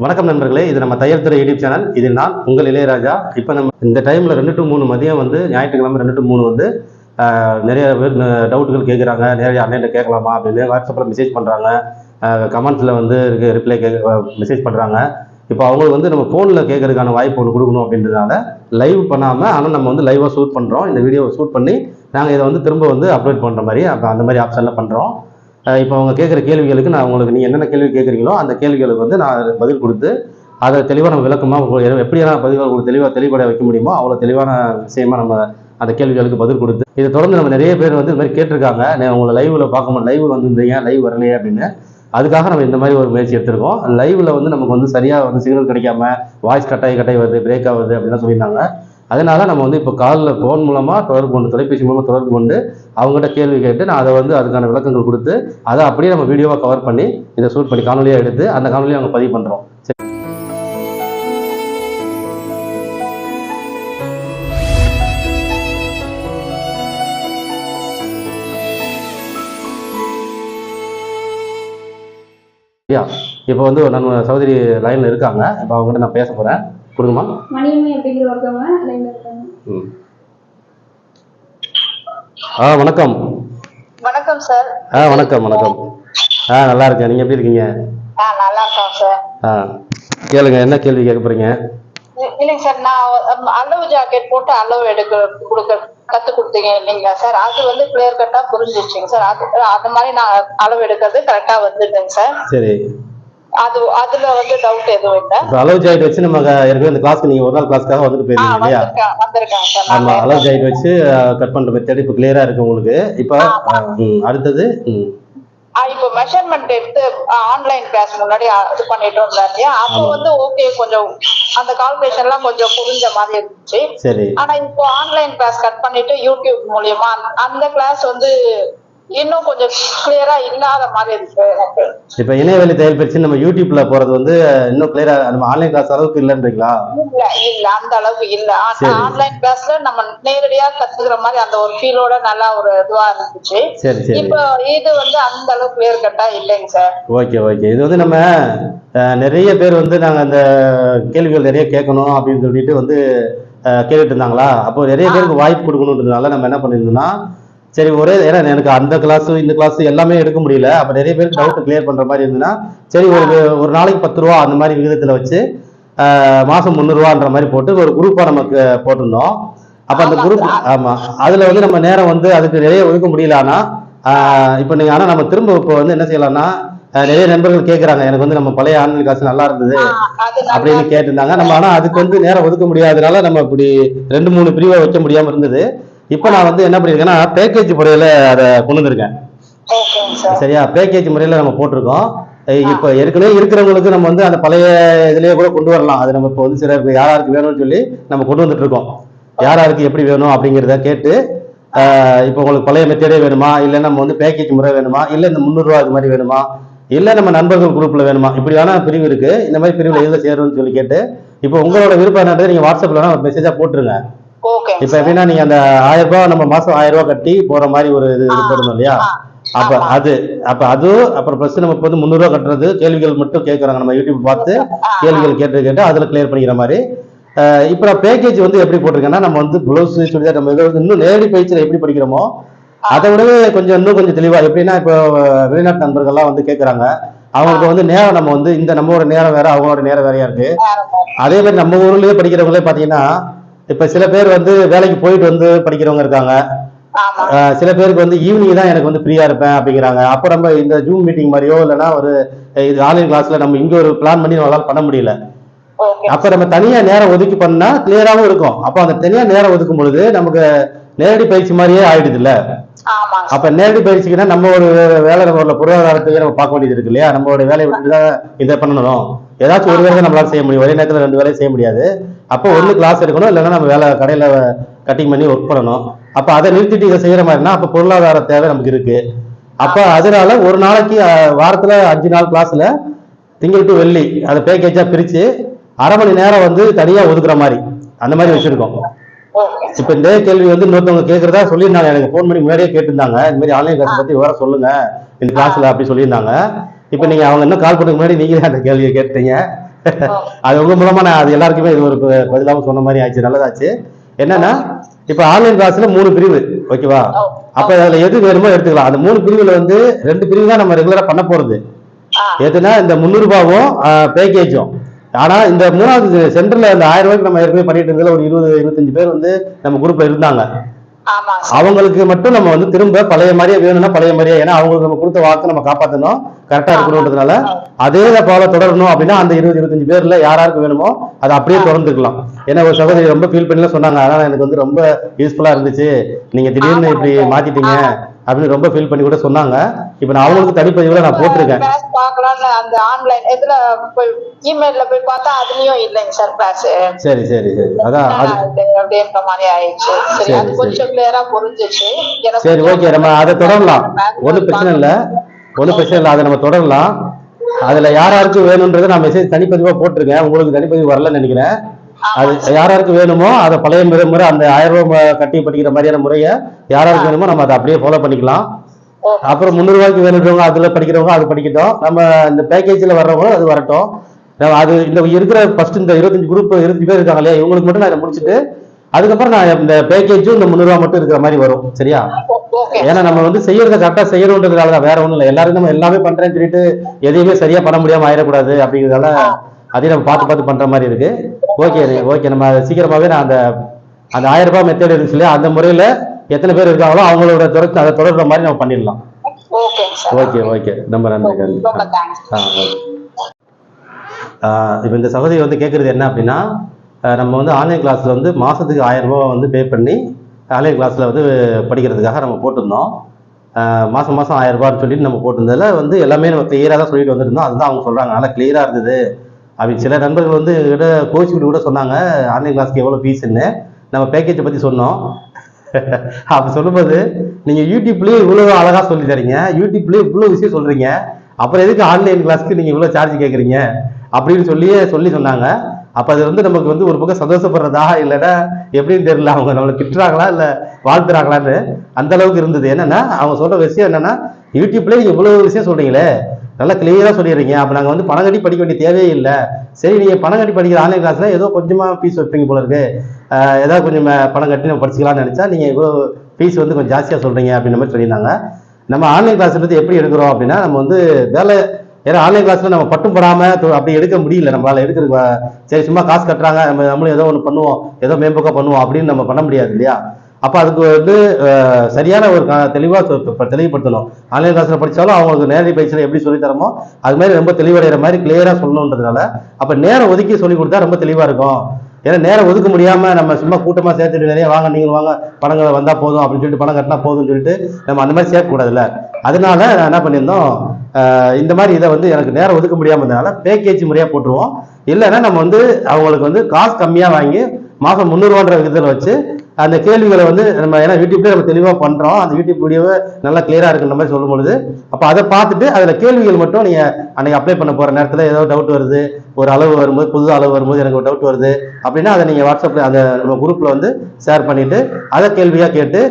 வணக்கம் நண்பர்களே, இது நம்ம தையல் துறை யூடியூப் சேனல். இதில் நான் உங்கள் இளையராஜா. இப்போ நம்ம இந்த டைமில் 2 to 3 மதியம் வந்து ஞாயிற்றுக்கிழமை 2 to 3 வந்து நிறைய பேர் டவுட்டுகள் கேட்குறாங்க. நிறைய ஆன்லைனில் கேட்கலாமா அப்படின்னு வாட்ஸ்அப்பில் மெசேஜ் பண்ணுறாங்க, கமெண்ட்ஸில் வந்து ரிப்ளை மெசேஜ் பண்ணுறாங்க. இப்போ அவங்களுக்கு வந்து நம்ம ஃபோனில் கேட்கறதுக்கான வாய்ப்பு ஒன்று கொடுக்கணும் அப்படின்றதுனால லைவ் பண்ணாமல், ஆனால் நம்ம வந்து லைவாக ஷூட் பண்ணுறோம். இந்த வீடியோவை ஷூட் பண்ணி நாங்கள் இதை வந்து திரும்ப வந்து அப்லோட் பண்ணுற மாதிரி அந்த மாதிரி ஆப்ஷனில் பண்ணுறோம். இப்போ அவங்க கேட்குற கேள்விகளுக்கு நான் உங்களுக்கு நீங்கள் என்னென்ன கேள்வி கேட்குறீங்களோ அந்த கேள்விகளுக்கு வந்து நான் பதில் கொடுத்து அதை தெளிவான விளக்கமாக உங்களுக்கு எப்படியான பதில்கள் உங்களுக்கு தெளிவுபட வைக்க முடியுமோ அவ்வளோ தெளிவான விஷயமா நம்ம அந்த கேள்விகளுக்கு பதில் கொடுத்து இதை தொடர்ந்து நம்ம நிறைய பேர் வந்து இந்த மாதிரி கேட்டிருக்காங்க. உங்களை லைவில் பார்க்கணும், லைவ் வந்துருந்தீங்க, லைவ் வரலையே அப்படின்னு. அதுக்காக நம்ம இந்த மாதிரி ஒரு முயற்சி எடுத்திருக்கோம். லைவில் வந்து நமக்கு வந்து சரியாக வந்து சிக்னல் கிடைக்காம வாய்ஸ் கட்டாய் வருது, பிரேக் ஆகுது அப்படின்லாம் சொல்லியிருந்தாங்க. அதனால நம்ம வந்து இப்போ காலில் ஃபோன் மூலமாக தொடர்பு கொண்டு, தொலைபேசி மூலமாக தொடர்பு கொண்டு அவங்ககிட்ட கேள்வி கேட்டு நான் அதை வந்து அதுக்கான விளக்கங்கள் கொடுத்து அதை அப்படியே நம்ம வீடியோவாக கவர் பண்ணி இதை ஷூட் பண்ணி காணொலியாக எடுத்து அந்த காணொலியை அவங்க பதிவு பண்ணுறோம். இப்போ வந்து நம்ம சகோதரி லைன்ல இருக்காங்க. இப்போ அவங்ககிட்ட நான் பேச போறேன். கொடுங்கம்மா. மணியம்மை அப்படிங்கிற ஒருத்தவங்க லைன்ல இருக்காங்க. வணக்கம். வணக்கம் சார். வணக்கம். நல்லா இருக்கேன். நீங்க எப்படி இருக்கீங்க? நல்லா இருக்கேன் சார். கேளுங்க, என்ன கேள்வி கேட்க போறீங்க? இல்லைங்க சார், நான் அளவு ஜாக்கெட் போட்டு அளவு கொடுக்க கத்து கொடுத்தீங்க இல்லைங்களா சார்? அது வந்து கிளியர் கட்டா புரிஞ்சிருச்சுங்க சார். அது மாதிரி நான் அளவு எடுக்கிறது கரெக்டா வந்துட்டேங்க சார். சரி, அதுல வந்து டவுட் எதுவும் இல்லை. அளவு ஜாக்கெட் வச்சு நம்ம ஏற்கனவே இந்த கிளாஸ்க்கு நீங்க ஒரு நாள் கிளாஸ்க்காக வந்துட்டு போயிருக்கீங்க இல்லையா? வந்திருக்கேன் சார். ஆமா, அளவு ஜாக்கெட் வச்சு கட் பண்ற மெத்தட் இப்போ கிளியரா இருக்கு உங்களுக்கு. இப்போ அடுத்தது இப்போ மெஷர்மெண்ட் எடுத்து ஆன்லைன் கிளாஸ் முன்னாடி இது பண்ணிட்டு இருந்தாரு இல்லையா? அப்போ வந்து ஓகே, கொஞ்சம் அந்த கால்குலேஷன் எல்லாம் கொஞ்சம் புரிஞ்ச மாதிரி இருந்துச்சு. சரி. ஆனா இப்போ ஆன்லைன் கிளாஸ் கட் பண்ணிட்டு யூடியூப் மூலியமா அந்த கிளாஸ் வந்து இன்னும் கொஞ்சம் கிளியரா இல்லாத மாதிரி இருக்கு எனக்கு. இப்ப இணையவழி தையல் பயிற்சி நம்ம யூடியூப்ல போறது வந்து இன்னும் கிளியரா நம்ம ஆன்லைன் கிளாஸ் அளவுக்கு இல்லன்றீங்களா? இல்ல அந்த அளவுக்கு இல்ல. ஆன்லைன் கிளாஸ்ல நம்ம நேரடியா கத்துக்கிற மாதிரி அந்த ஒரு ஃபீலோட நல்லா ஒரு இதுவா இருந்துச்சு. இப்போ இது வந்து அந்த அளவுக்கு கிளியர் கட்டா இல்லைங்க சார். ஓகே. இது வந்து நம்ம நிறைய பேர் வந்து நாங்க அந்த கேள்விகள் நிறைய கேட்கணும் அப்படின்னு சொல்லிட்டு வந்து கேட்டுட்டு இருந்தாங்களா? அப்போ நிறைய பேருக்கு வாய்ப்பு கொடுக்கணுன்றதுனால நம்ம என்ன பண்ணிருந்தோம்னா, சரி ஒரே ஏன்னா எனக்கு அந்த கிளாஸ் இந்த கிளாஸ் எல்லாமே எடுக்க முடியல. அப்ப நிறைய பேருக்கு டவுட் கிளியர் பண்ற மாதிரி இருந்ததுன்னா, சரி ஒரு நாளைக்கு 10 ரூபா அந்த மாதிரி விகிதத்துல வச்சு மாசம் 300 ரூபான்ற மாதிரி போட்டு ஒரு குரூப்பா நமக்கு போட்டிருந்தோம். அப்ப அந்த குரூப், ஆமா, அதுல வந்து நம்ம நேரம் வந்து அதுக்கு நிறைய ஒதுக்க முடியல. ஆனா இப்ப நீங்க ஆனா நம்ம திரும்ப இப்போ வந்து என்ன செய்யலாம்னா, நிறைய நண்பர்கள் கேட்கறாங்க, எனக்கு வந்து நம்ம பழைய ஆன்லைன் கிளாஸ் நல்லா இருந்தது அப்படின்னு கேட்டிருந்தாங்க. நம்ம ஆனா அதுக்கு வந்து நேரம் ஒதுக்க முடியாதனால நம்ம இப்படி 2-3 பிரிவா வைக்க முடியாம இருந்தது. இப்ப நான் வந்து என்ன பண்ணிருக்கேன்னா, பேக்கேஜ் முறையில அதை கொண்டு வந்திருக்கேன். சரியா? பேக்கேஜ் முறையில நம்ம போட்டிருக்கோம். இப்ப ஏற்கனவே இருக்கிறவங்களுக்கு நம்ம வந்து அந்த பழைய இதுலயே கூட கொண்டு வரலாம். அது நம்ம இப்போ வந்து சிலருக்கு யாருக்கு வேணும்னு சொல்லி நம்ம கொண்டு வந்துட்டு இருக்கோம். யாருக்கு எப்படி வேணும் அப்படிங்கிறத கேட்டு, இப்போ உங்களுக்கு பழைய மெத்தேடே வேணுமா, இல்ல நம்ம வந்து பேக்கேஜ் முறை வேணுமா, இல்ல இந்த 300 ரூபா இது மாதிரி வேணுமா, இல்ல நம்ம நண்பர்கள் குரூப்ல வேணுமா, இப்படியான பிரிவு இருக்கு. இந்த மாதிரி பிரிவுல எதுல சேரும்னு சொல்லி கேட்டு, இப்போ உங்களோட விருப்பம் என்னன்றது நீங்க வாட்ஸ்அப்ல ஒரு மெசேஜா போட்டுருங்க. இப்ப எப்படின்னா, நீங்க அந்த 1000 ரூபாய் நம்ம மாசம் 1000 ரூபாய் கட்டி போற மாதிரி ஒரு இது போடணும் இல்லையா? அப்ப அது அப்புறம் பிளஸ் நம்ம வந்து 300 ரூபாய் கட்டுறது, கேள்விகள் மட்டும் கேட்கறாங்க, நம்ம யூடியூப் பார்த்து கேள்விகள் கேட்டு அதுல கிளியர் பண்ணிக்கிற மாதிரி. இப்ப நான் பேக்கேஜ் வந்து எப்படி போட்டிருக்கேன்னா, நம்ம வந்து பிளவுஸ் சுடிதார் நம்ம இன்னும் நேரடி பயிற்சியில எப்படி படிக்கிறோமோ அதை விடவே இன்னும் கொஞ்சம் தெளிவா. எப்படின்னா, இப்போ வெளிநாட்டு நண்பர்கள்லாம் வந்து கேட்கறாங்க, அவங்களுக்கு வந்து நேரம் நம்ம வந்து இந்த நம்மளோட நேரம் வேற, அவங்களோட நேரம் வேறையா இருக்கு. அதே மாதிரி நம்ம ஊர்லயே படிக்கிறவங்களே பாத்தீங்கன்னா, இப்ப சில பேர் வந்து வேலைக்கு போயிட்டு வந்து படிக்கிறவங்க இருக்காங்க. சில பேருக்கு வந்து ஈவினிங் தான் எனக்கு வந்து ஃப்ரீயா இருப்பேன் அப்படிங்கிறாங்க. அப்ப நம்ம இந்த ஜூம் மீட்டிங் மாதிரியோ இல்லைன்னா ஒரு இது ஆன்லைன் கிளாஸ்ல நம்ம இங்க ஒரு பிளான் பண்ணி நம்மளால பண்ண முடியல. அப்ப நம்ம தனியா நேரம் ஒதுக்கி பண்ணா கிளியராகவும் இருக்கும். அப்ப அந்த தனியா நேரம் ஒதுக்கும் பொழுது நமக்கு நேரடி பயிற்சி மாதிரியே ஆயிடுது இல்ல? அப்ப நேரடி பயிற்சிக்குன்னா நம்ம ஒரு வேலை, நம்ம பொருளாதாரத்தையே நம்ம பார்க்க வேண்டியது இருக்கு இல்லையா? நம்மளோட வேலையை விட்டுதான் இதை பண்ணணும். ஏதாச்சும் ஒரு வேலை நம்மளால செய்ய முடியும், ஒரே நேரத்தில் 2 வேலையும் செய்ய முடியாது. அப்போ ஒண்ணு கிளாஸ் எடுக்கணும், இல்லைன்னா நம்ம வேலை கடையில கட்டிங் பண்ணி ஒர்க் பண்ணணும். அப்ப அதை நிறுத்திட்டு இதை செய்யற மாதிரினா அப்ப பொருளாதார தேவை நமக்கு இருக்கு. அப்ப அதனால ஒரு நாளைக்கு வாரத்துல 5 நாள் கிளாஸ்ல திங்கள் டு வெள்ளி அதை பேக்கேஜா பிரிச்சு 1/2 மணி நேரம் வந்து தனியா ஒதுக்குற மாதிரி அந்த மாதிரி வச்சிருக்கோம். இப்ப இந்த கேள்வி வந்து இன்னொருத்தவங்க கேட்கறதா சொல்லியிருந்தாங்க, எனக்கு போன் பண்ணி முன்னாடியே கேட்டிருந்தாங்க, இந்த மாதிரி ஆன்லைன் கிளாஸ் பத்தி விவரம் சொல்லுங்க இந்த கிளாஸ்ல அப்படி சொல்லியிருந்தாங்க. இப்ப நீங்க அவங்க இன்னும் கால் பண்ணதுக்கு முன்னாடி நீங்களே அந்த கேள்வியை கேட்டீங்க. அது உங்க மூலமா நான் அது எல்லாருக்குமே இது ஒரு பதிலாகவும் சொன்ன மாதிரி ஆச்சு, நல்லதாச்சு. என்னன்னா இப்ப ஆன்லைன் கிளாஸ்ல 3 பிரிவு, ஓகேவா? அப்ப அதுல எது வேணுமோ எடுத்துக்கலாம். அந்த 3 பிரிவுல வந்து 2 பிரிவு தான் நம்ம ரெகுலரா பண்ண போறது. எதுனா இந்த 300 ரூபாவும் பேக்கேஜும். ஆனா இந்த 3வது சென்டர்ல அந்த 1000 ரூபாய்க்கு நம்ம ஏற்கனவே பண்ணிட்டு இருந்ததுல ஒரு 20-25 பேர் வந்து நம்ம குரூப்ல இருந்தாங்க. அவங்களுக்கு மட்டும் நம்ம வந்து திரும்ப பழைய மாதிரியே வேணும்னா பழைய மாதிரியே, ஏன்னா அவங்களுக்கு நம்ம கொடுத்த வாக்கு நம்ம காப்பாற்றணும், கரெக்டா இருக்கணும்ன்றதுனால அதே போல தொடரணும். அப்படின்னா அந்த 20-25 பேர்ல யாராருக்கு வேணுமோ அதை அப்படியே தொடர்ந்துக்கலாம். ஏன்னா ஒரு சகோதரி ரொம்ப ஃபீல் பண்ணி சொன்னாங்க, அதனால எனக்கு வந்து ரொம்ப யூஸ்ஃபுல்லா இருந்துச்சு, நீங்க திடீர்னு இப்படி மாத்திட்டீங்க அப்படின்னு ரொம்ப ஃபீல் பண்ணி கூட சொன்னாங்க. இப்ப நான் அவங்களுக்கு தனிப்பதிவுல நான் போட்டிருக்கேன். அந்த ஆன்லைன் இதுல போய் இமெயில்ல போய் பார்த்தா அதுலயும் இல்லைங்க சார் கிளாஸ். சரி சரி சரி, அதான் அது அப்படின்ற மாதிரி ஆயிடுச்சு. சரி, அது கொஞ்சம் கிளியரா புரிஞ்சிச்சு. சரி, ஓகே, நம்ம அதை தொடரலாம். ஒன்றும் பிரச்சனை இல்லை, ஒன்றும் பிரச்சனை இல்லை, அதை நம்ம தொடரலாம். அதுல யாராருக்கு வேணும்ன்றதை நான் மெசேஜ் தனிப்பதிவா போட்டிருக்கேன். உங்களுக்கு தனிப்பதிவு வரலன்னு நினைக்கிறேன். அது யாராருக்கு வேணுமோ அதை பழைய முறை அந்த 1000 ரூபாய் கட்டி படிக்கிற மாதிரியான முறையை யாராருக்கு வேணுமோ நம்ம அதை அப்படியே ஃபாலோ பண்ணிக்கலாம். அப்புறம் 300 ரூபாய்க்கு வேணுன்றவங்க அதுல படிக்கிறவங்க அது படிக்கட்டும், நம்ம இந்த பேக்கேஜ்ல வர்றவங்க அது வரட்டும். அது இந்த இருக்கிற ஃபர்ஸ்ட் இந்த 25 குரூப் 25 பேர் இருக்காங்க இல்லையா, இவங்களுக்கு மட்டும் நான் இதை முடிச்சுட்டு அதுக்கப்புறம் நான் இந்த பேக்கேஜும் இந்த 300 ரூபாய் மட்டும் இருக்கிற மாதிரி வரும். சரியா? ஏன்னா நம்ம வந்து செய்யறத கரெக்டா செய்யணுன்றதுனால தான், வேற ஒண்ணும் இல்லை. எல்லாரும் நம்ம எல்லாமே பண்றேன்னு சொல்லிட்டு எதையுமே சரியா பண்ண முடியாம ஆயிடக்கூடாது அப்படிங்கிறதால அதையும் நம்ம பார்த்து பண்ற மாதிரி இருக்கு. ஓகே ஓகே, நம்ம சீக்கிரமாவே நான் அந்த 1000 ரூபாய் மெத்தட் இருக்கு இல்லையா, அந்த முறையில எத்தனை பேர் இருக்காங்களோ அவங்களோட அதை தொடர்ற மாதிரி நம்ம பண்ணிடலாம். ஓகே ஓகே, ரொம்ப நன்றி. இப்போ இந்த சகோதரி வந்து கேட்குறது என்ன அப்படின்னா, நம்ம வந்து ஆன்லைன் கிளாஸில் வந்து மாதத்துக்கு 1000 ரூபாய் வந்து பே பண்ணி ஆன்லைன் கிளாஸில் வந்து படிக்கிறதுக்காக நம்ம போட்டிருந்தோம். மாதம் 1000 ரூபான்னு சொல்லிட்டு நம்ம போட்டிருந்ததில் வந்து எல்லாமே நம்ம கிளியராக தான் சொல்லிட்டு வந்துருந்தோம். அதுதான் அவங்க சொல்கிறாங்க, நல்லா கிளியராக இருந்தது அப்படின்னு. சில நண்பர்கள் வந்து கிட்ட கோச்சிக்கிட்டு கூட சொன்னாங்க ஆன்லைன் கிளாஸ்க்கு எவ்வளோ ஃபீஸுன்னு. நம்ம பேக்கேஜை பற்றி சொன்னோம். அப்படி சொல்லும்போது நீங்கள் யூடியூப்லேயே இவ்வளோ அழகாக சொல்லி தரீங்க, யூடியூப்லேயே இவ்வளோ விஷயம் சொல்கிறீங்க, அப்புறம் எதுக்கு ஆன்லைன் கிளாஸ்க்கு நீங்கள் இவ்வளோ சார்ஜ் கேட்குறீங்க அப்படின்னு சொல்லி சொன்னாங்க. அப்போ அது வந்து நமக்கு வந்து ஒரு பக்கம் சந்தோஷப்படுறதா இல்லைன்னா எப்படின்னு தெரியல, அவங்க நம்மளை திட்டுறாங்களா இல்லை வாழ்த்துறாங்களான்னு அந்த அளவுக்கு இருந்தது. என்னன்னா அவங்க சொல்ற விஷயம் என்னன்னா, யூடியூப்லேயே இவ்வளோ விஷயம் சொல்றீங்களே, நல்லா கிளியராக சொல்லிடுறீங்க, அப்போ நாங்கள் வந்து பணம் கட்டி படிக்க வேண்டிய தேவையே இல்லை. சரி, நீங்கள் பணம் கட்டி படிக்கிற ஆன்லைன் கிளாஸ்ல ஏதோ கொஞ்சமாக ஃபீஸ் வைப்பீங்க போல இருக்கு, ஏதாவது கொஞ்சம் பணம் கட்டி நம்ம படிச்சுக்கலாம்னு நினச்சா நீங்கள் இவ்வளோ ஃபீஸ் வந்து கொஞ்சம் ஜாஸ்தியாக சொல்கிறீங்க அப்படின்ற மாதிரி சொல்லியிருந்தாங்க. நம்ம ஆன்லைன் கிளாஸ் பற்றி எப்படி எடுக்கிறோம் அப்படின்னா, நம்ம வந்து வேலை, ஏன்னா ஆன்லைன் கிளாஸ்ல நம்ம பட்டும் படாமல் அப்படி எடுக்க முடியல, நம்மளால எடுக்கிறது. சரி, சும்மா காசு கட்டுறாங்க, நம்மளும் ஏதோ ஒன்று பண்ணுவோம், ஏதோ மேம்போக்காக பண்ணுவோம் அப்படின்னு நம்ம பண்ண முடியாது இல்லையா? அப்போ அதுக்கு வந்து சரியான ஒரு தெளிவுபடுத்தணும். ஆன்லைன் கிளாஸில் படித்தாலும் அவங்களுக்கு நேரடி பயிற்சியில் எப்படி சொல்லித்தரமோ அது மாதிரி ரொம்ப தெளிவடைகிற மாதிரி கிளியராக சொல்லணுன்றதுனால அப்போ நேரம் ஒதுக்கி சொல்லி கொடுத்தா ரொம்ப தெளிவாக இருக்கும். ஏன்னா நேரம் ஒதுக்க முடியாமல் நம்ம சும்மா கூட்டமாக சேர்த்துட்டு நிறைய வாங்க நீங்கள் வாங்க பணங்களை வந்தால் போதும் அப்படின்னு சொல்லிட்டு பணம் கட்டினா போதும்னு சொல்லிட்டு நம்ம அந்த மாதிரி சேர்க்கக்கூடாதுல்ல. அதனால நான் என்ன பண்ணியிருந்தோம், இந்த மாதிரி இதை வந்து எனக்கு நேரம் ஒதுக்க முடியாமல் இருந்ததுனால பேக்கேஜ் முறையாக போட்டுருவோம். இல்லைன்னா நம்ம வந்து அவங்களுக்கு வந்து காசு கம்மியாக வாங்கி மாதம் 300 ரூபான்ற விதத்தில் வச்சு அந்த கேள்விகளை வந்து நம்ம, ஏன்னா யூடியூப்லேயே நம்ம தெளிவாக பண்ணுறோம், அந்த யூடியூப் வீடியோவை நல்லா கிளியராக இருக்குன்ற மாதிரி சொல்லும் பொழுது அப்போ அதை பார்த்துட்டு அதில் கேள்விகள் மட்டும் நீங்கள் அன்றைக்கி அப்ளை பண்ண போகிற நேரத்தில் ஏதோ டவுட் வருது, ஒரு அளவு வரும்போது புது அளவு வரும்போது எனக்கு ஒரு டவுட் வருது அப்படின்னா அதை நீங்கள் வாட்ஸ்அப்பில் அந்த நம்ம குரூப்பில் வந்து ஷேர் பண்ணிவிட்டு அதை கேள்வியாக கேட்டு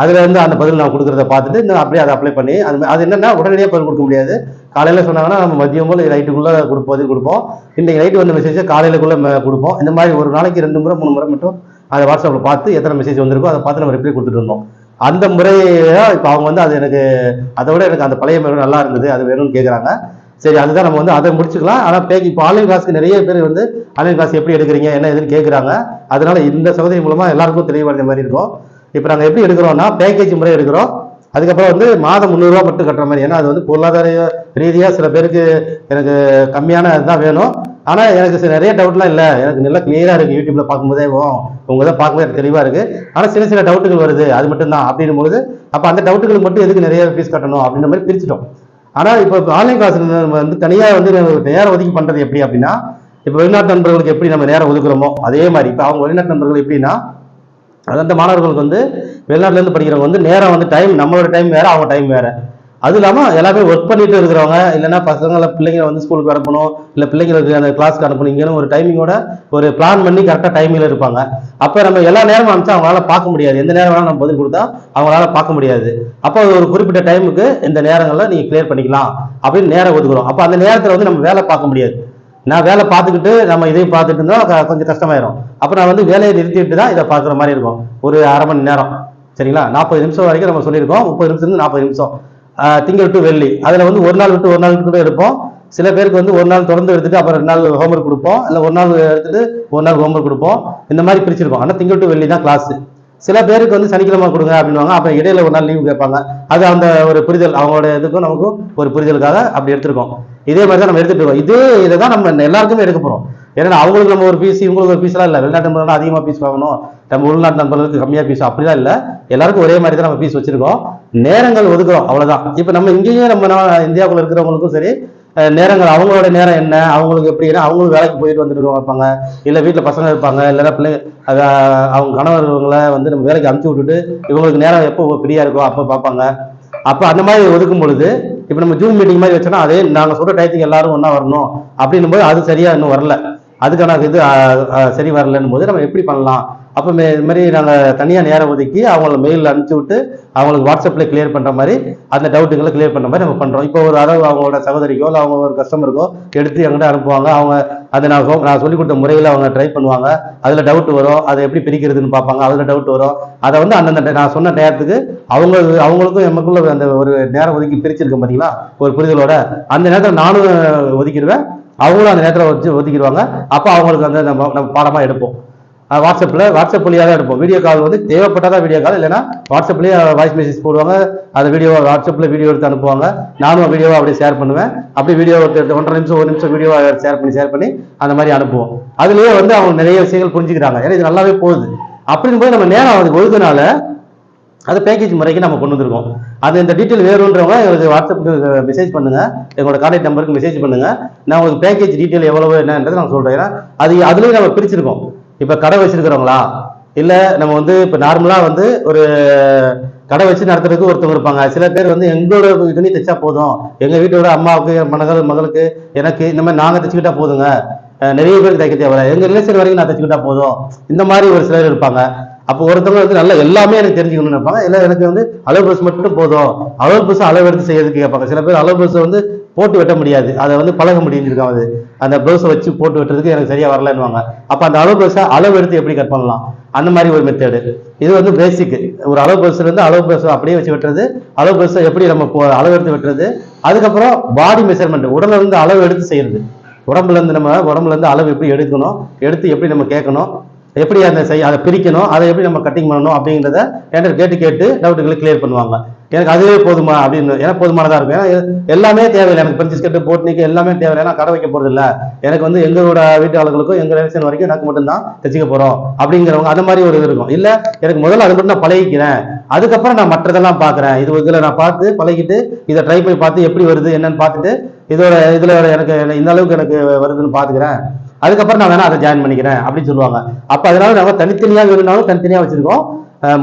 அதில் வந்து அந்த பதில் நான் கொடுக்குறத பார்த்துட்டு இன்னும் அப்படியே அதை அப்ளை பண்ணி அது என்னென்னா உடனடியாக பதில் கொடுக்க முடியாது. காலையில் சொன்னாங்கன்னா நம்ம மதியம் போல் நைட்டுக்குள்ளே பதில் கொடுப்போம். இன்றைக்கி நைட்டு வந்த மெசேஜை காலையிலக்குள்ளே கொடுப்போம். இந்த மாதிரி ஒரு நாளைக்கு 2 முறை 3 முறை மட்டும் அதை வாட்ஸ்அப்பில் பார்த்து எத்தனை மெசேஜ் வந்திருக்கோ அதை பார்த்து நம்ம ரிப்ளை கொடுத்துட்டு இருந்தோம். அந்த முறையை இப்போ அவங்க வந்து அது எனக்கு அதை விட எனக்கு அந்த பழைய முறை நல்லா இருந்தது, அது வேணும்னு கேட்குறாங்க. சரி, அதுதான் நம்ம வந்து அதை முடிச்சுக்கலாம். ஆனால் இப்போ ஆன்லைன் கிளாஸ்க்கு நிறைய பேர் வந்து ஆன்லைன் கிளாஸ் எப்படி எடுக்கிறீங்க என்ன எதுன்னு கேட்குறாங்க. அதனால இந்த சகோதரி மூலமாக எல்லாருக்கும் தெளிவடைந்த மாதிரி இருக்கும். இப்போ நாங்கள் எப்படி எடுக்கிறோம்னா பேக்கேஜ் முறை எடுக்கிறோம். அதுக்கப்புறம் வந்து மாதம் 300 ரூபா மட்டும் கட்டுற மாதிரி. ஏன்னா அது வந்து பொருளாதார ரீதியாக சில பேருக்கு எனக்கு கம்மியான இதுதான் வேணும். ஆனால் எனக்கு நிறைய டவுட்லாம் இல்லை, எனக்கு நல்லா கிளியராக இருக்குது, யூடியூப்ல பார்க்கும்போதே உங்க தான் பார்க்கும்போது எனக்கு தெளிவாக இருக்குது. ஆனால் சில டவுட்டுகள் வருது, அது மட்டும் தான் அப்படின்னும் பொழுது அப்போ அந்த டவுட்டுகளுக்கு மட்டும் எதுக்கு நிறைய ஃபீஸ் கட்டணும் அப்படின்ற மாதிரி பிரிச்சுட்டோம். ஆனால் இப்போ ஆன்லைன் கிளாஸ் வந்து தனியாக வந்து நேரம் ஒதுக்கி பண்ணுறது எப்படி அப்படின்னா, இப்போ வெளிநாட்டு நண்பர்களுக்கு எப்படி நம்ம நேரம் ஒதுக்குறோமோ அதே மாதிரி இப்போ அவங்க வெளிநாட்டு நண்பர்கள் எப்படின்னா, அந்த மாணவர்களுக்கு வந்து வெளிநாட்டிலேருந்து படிக்கிறவங்க வந்து நேரம் வந்து டைம், நம்மளோட டைம் வேறு அவங்க டைம் வேறு. அது இல்லாமல் எல்லாமே ஒர்க் பண்ணிட்டு இருக்கிறவங்க, இல்லைன்னா பிள்ளைங்களை வந்து ஸ்கூலுக்கு அனுப்பணும், இல்லை பிள்ளைங்களுக்கு அந்த கிளாஸ்க்கு அனுப்பணும், இங்கேயும் ஒரு டைமிங்கோட ஒரு பிளான் பண்ணி கரெக்டாக டைமில் இருப்பாங்க. அப்போ நம்ம எல்லா நேரமும் அனுப்பிச்சா அவங்களால பார்க்க முடியாது, எந்த நேரம் வேணாலும் நம்ம பதில் கொடுத்தா அவங்களால பார்க்க முடியாது. அப்போ ஒரு குறிப்பிட்ட டைமுக்கு இந்த நேரங்களில் நீங்கள் கிளியர் பண்ணிக்கலாம் அப்படின்னு நேரம் ஒதுக்குறோம். அப்போ அந்த நேரத்தில் வந்து நம்ம வேலை பார்க்க முடியாது. நான் வேலை பார்த்துக்கிட்டு நம்ம இதையும் பார்த்துட்டு இருந்தால் கொஞ்சம் கஷ்டமாயிரும். அப்போ நான் வந்து வேலையை நிறுத்திட்டு தான் இதை பார்க்குற மாதிரி இருக்கும். ஒரு அரை மணி நேரம், சரிங்களா? 40 நிமிஷம் வரைக்கும் நம்ம சொல்லியிருக்கோம். 30 நிமிஷத்துலேருந்து 40 நிமிஷம், திங்கள் டு வெள்ளி. அதில் வந்து ஒரு நாள் விட்டு ஒரு நாள் கூட எடுப்போம். சில பேருக்கு வந்து ஒரு நாள் தொடர்ந்து எடுத்துட்டு அப்புறம் 2 நாள் ஹோம்ஒர்க் கொடுப்போம், இல்லை ஒரு நாள் எடுத்துட்டு ஒரு நாள் ஹோம்ஒர்க் கொடுப்போம். இந்த மாதிரி பிரிச்சிருக்கோம். ஆனால் திங்கள் டு வெள்ளி தான் கிளாஸ். சில பேருக்கு வந்து சனிக்கிழமை கொடுங்க அப்படின்வாங்க. அப்புறம் இடையில ஒரு நாள் லீவு கேட்பாங்க. அது அந்த ஒரு புரிதல், அவங்களோட இதுக்கும் நமக்கும் ஒரு புரிதலுக்காக அப்படி எடுத்திருக்கோம். இதே மாதிரி தான் நம்ம எடுத்துட்டு இருக்கோம். இதை தான் நம்ம எல்லாருக்குமே எடுக்க போறோம். ஏன்னா அவங்களுக்கு நம்ம ஒரு ஃபீஸ், இவங்களுக்கு ஒரு ஃபீஸ்லாம் இல்லை. வெளிநாட்டு நண்பர்கள் அதிகமாக ஃபீஸ் வாங்கணும், நம்ம உள்நாட்டு நண்பர்களுக்கு கம்மியாக ஃபீஸ், அப்படிலாம் இல்லை. எல்லாருக்கும் ஒரே மாதிரி தான் நம்ம ஃபீஸ் வச்சிருக்கோம். நேரங்கள் ஒதுக்குறோம், அவ்வளவுதான். இப்போ நம்ம இங்கேயும் நம்ம இந்தியாவுக்குள்ள இருக்கிறவங்களுக்கும் சரி, நேரங்கள் அவங்களோட நேரம் என்ன, அவங்களுக்கு எப்படின்னா அவங்களும் வேலைக்கு போயிட்டு வந்துட்டு இருப்பாங்க, இல்லை வீட்டில் பசங்க இருப்பாங்க, இல்லைன்னா பிள்ளைங்க அவங்க கணவர்களை வந்து நம்ம வேலைக்கு அனுப்பிச்சு விட்டுட்டு இவங்களுக்கு நேரம் எப்போ ஃப்ரீயா இருக்கோ அப்போ பார்ப்பாங்க. அப்போ அந்த மாதிரி ஒதுக்கும் பொழுது இப்போ நம்ம ஜூம் மீட்டிங் மாதிரி வச்சோன்னா அதே நாங்கள் சொல்ற டயத்துக்கு எல்லாரும் ஒன்றா வரணும் அப்படின்னும் போது அது சரியா இன்னும் வரல, அதுக்கான இது சரி வரலன்னும் போது நம்ம எப்படி பண்ணலாம்? அப்போ இது மாதிரி நாங்கள் தனியாக நேரம் ஒதுக்கி அவங்கள மெயிலில் அனுப்பிச்சு விட்டு அவங்களுக்கு வாட்ஸ்அப்பில் கிளியர் பண்ணுற மாதிரி, அந்த டவுட்டுகளை கிளியர் பண்ணுற மாதிரி நம்ம பண்ணுறோம். இப்போ ஒரு அளவு அவங்களோட சகோதரிக்கோ இல்லை அவங்க ஒரு கஸ்டமருக்கோ எடுத்து எங்கிட்ட அனுப்புவாங்க. அவங்க அதை நான் சொல்லிக் கொடுத்த முறையில் அவங்க ட்ரை பண்ணுவாங்க. அதில் டவுட் வரும், அதை எப்படி பிரிக்கிறதுன்னு பார்ப்பாங்க, அதில் டவுட் வரும். அதை வந்து அந்தந்த நான் சொன்ன நேரத்துக்கு அவங்களுக்கும் எமக்குள்ள அந்த ஒரு நேரம் ஒதுக்கி பிரிச்சிருக்கேன் பார்த்தீங்களா, ஒரு புரிதலோட. அந்த நேரத்தில் நானும் ஒதுக்கிடுவேன், அவங்களும் அந்த நேரத்தில் வச்சு ஒதுக்கிடுவாங்க. அப்போ அவங்களுக்கு வந்து நம்ம பாடமாக எடுப்போம். வாட்ஸ்அப் வழியாக தான் எடுப்போம். வீடியோ கால் வந்து தேவைப்பட்டாதான் வீடியோ கால், இல்லைன்னா வாட்ஸ்அப்லேயே வாய்ஸ் மெசேஜ் போடுவாங்க. அதை வீடியோ வாட்ஸ்அப்பில் வீடியோ எடுத்து அனுப்புவாங்க. நானும் வீடியோவை அப்படியே ஷேர் பண்ணுவேன். அப்படியே வீடியோ 1.5 நிமிஷம் 1 நிமிஷம் வீடியோ ஷேர் பண்ணி அந்த மாதிரி அனுப்புவோம். அதுலேயே வந்து அவங்க நிறைய விஷயங்கள் புரிஞ்சுக்கிறாங்க. ஏன்னா இது நல்லாவே போகுது. அப்படின்னு போய் நம்ம நேரம் அதுக்கு ஒழுதுனால அது பேக்கேஜ் முறைக்கு நம்ம கொண்டு வந்திருக்கோம். அது இந்த டீட்டெயில் வேணுன்றவங்க எங்களுக்கு வாட்ஸ்அப்புக்கு மெசேஜ் பண்ணுங்க, எங்களோட கான்டாக்ட் நம்பருக்கு மெசேஜ் பண்ணுங்க. நான் உங்களுக்கு பேக்கேஜ் டீட்டெயில் எவ்வளவு என்னன்றது நான் சொல்றேன். ஏன்னா அதுலேயும் நம்ம பிரிச்சிருக்கோம். இப்போ கடை வச்சிருக்கிறவங்களா, இல்லை நம்ம வந்து இப்போ நார்மலாக வந்து ஒரு கடை வச்சு நடத்துறதுக்கு ஒருத்தவங்க இருப்பாங்க. சில பேர் வந்து எங்களோட துணி தைச்சா போதும், எங்கள் வீட்டோட அம்மாவுக்கு மகளுக்கு எனக்கு இந்த மாதிரி நாங்கள் தைச்சுக்கிட்டா போதுங்க, நிறைய பேருக்கு தைக்க தேவை, எங்கள் ரிலேஷன் வரைக்கும் நான் தைச்சுக்கிட்டா போதும், இந்த மாதிரி ஒரு சிலர் இருப்பாங்க. அப்போ ஒருத்தவங்க வந்து நல்லா எல்லாமே எனக்கு தெரிஞ்சுக்கணும்னு நினைப்பாங்க. இல்லை எனக்கு வந்து அளவு பஸ் மட்டும் போதும், அளவு பஸ் அளவு எடுத்து செய்யறதுக்கு கேட்பாங்க. சில பேர் அளவு பஸ் வந்து போட்டு வெட்ட முடியாது, அதை வந்து பழக முடிஞ்சிருக்காங்க. அது அந்த ப்ளவுஸை வச்சு போட்டு வெட்டுறதுக்கு எனக்கு சரியா வரலன்னுவாங்க. அப்போ அந்த அளவு பஸ்ஸை அளவு எடுத்து எப்படி கட் பண்ணலாம், அந்த மாதிரி ஒரு மெத்தேடு. இது வந்து பேசிக். ஒரு அளவு பஸ்ல இருந்து அளவு பஸ் அப்படியே வச்சு வெட்டுறது, அளவு பஸ்ஸை எப்படி நம்ம அளவு எடுத்து வெட்டுறது, அதுக்கப்புறம் பாடி மெஷர்மெண்ட், உடம்புல இருந்து அளவு எடுத்து செய்யறது. உடம்புல இருந்து அளவு எப்படி எடுக்கணும், எடுத்து எப்படி நம்ம கேட்கணும், எப்படி அதை பிரிக்கணும், அதை எப்படி நம்ம கட்டிங் பண்ணணும் அப்படிங்கிறத என்கிட்ட கேட்டு டவுட்டுகளை கிளியர் பண்ணுவாங்க. எனக்கு அதுவே போதுமா அப்படின்னு, ஏன்னா போதுமானதா இருக்கும். ஏன்னா எல்லாமே தேவையில்லை எனக்கு, பிரின்சஸ் கட்டு போட்னிக்கு எல்லாமே தேவையில்லை. நான் கடை வைக்க போறது இல்லை, எனக்கு வந்து எங்களோட வீட்டாளர்களுக்கும் எங்க ரிலேஷன் வரைக்கும் எனக்கு மட்டும்தான் தைச்சிக்க போறோம் அப்படிங்கிறவங்க அந்த மாதிரி ஒரு இது இருக்கும். இல்ல எனக்கு முதல்ல அது மட்டும் நான் பழகிக்கிறேன், அதுக்கப்புறம் நான் மற்றதெல்லாம் பாக்குறேன், இதுல நான் பார்த்து பழகிட்டு இதை ட்ரை பண்ணி பார்த்து எப்படி வருது என்னன்னு பார்த்துட்டு இதுல எனக்கு இந்த அளவுக்கு எனக்கு வருதுன்னு பாத்துக்கிறேன், அதுக்கப்புறம் நான் வேணா அதை ஜாயின் பண்ணிக்கிறேன் அப்படின்னு சொல்லுவாங்க. அப்ப அதனால நம்ம தனித்தனியா வேணும்னாலும் தனித்தனியா வச்சிருக்கோம்.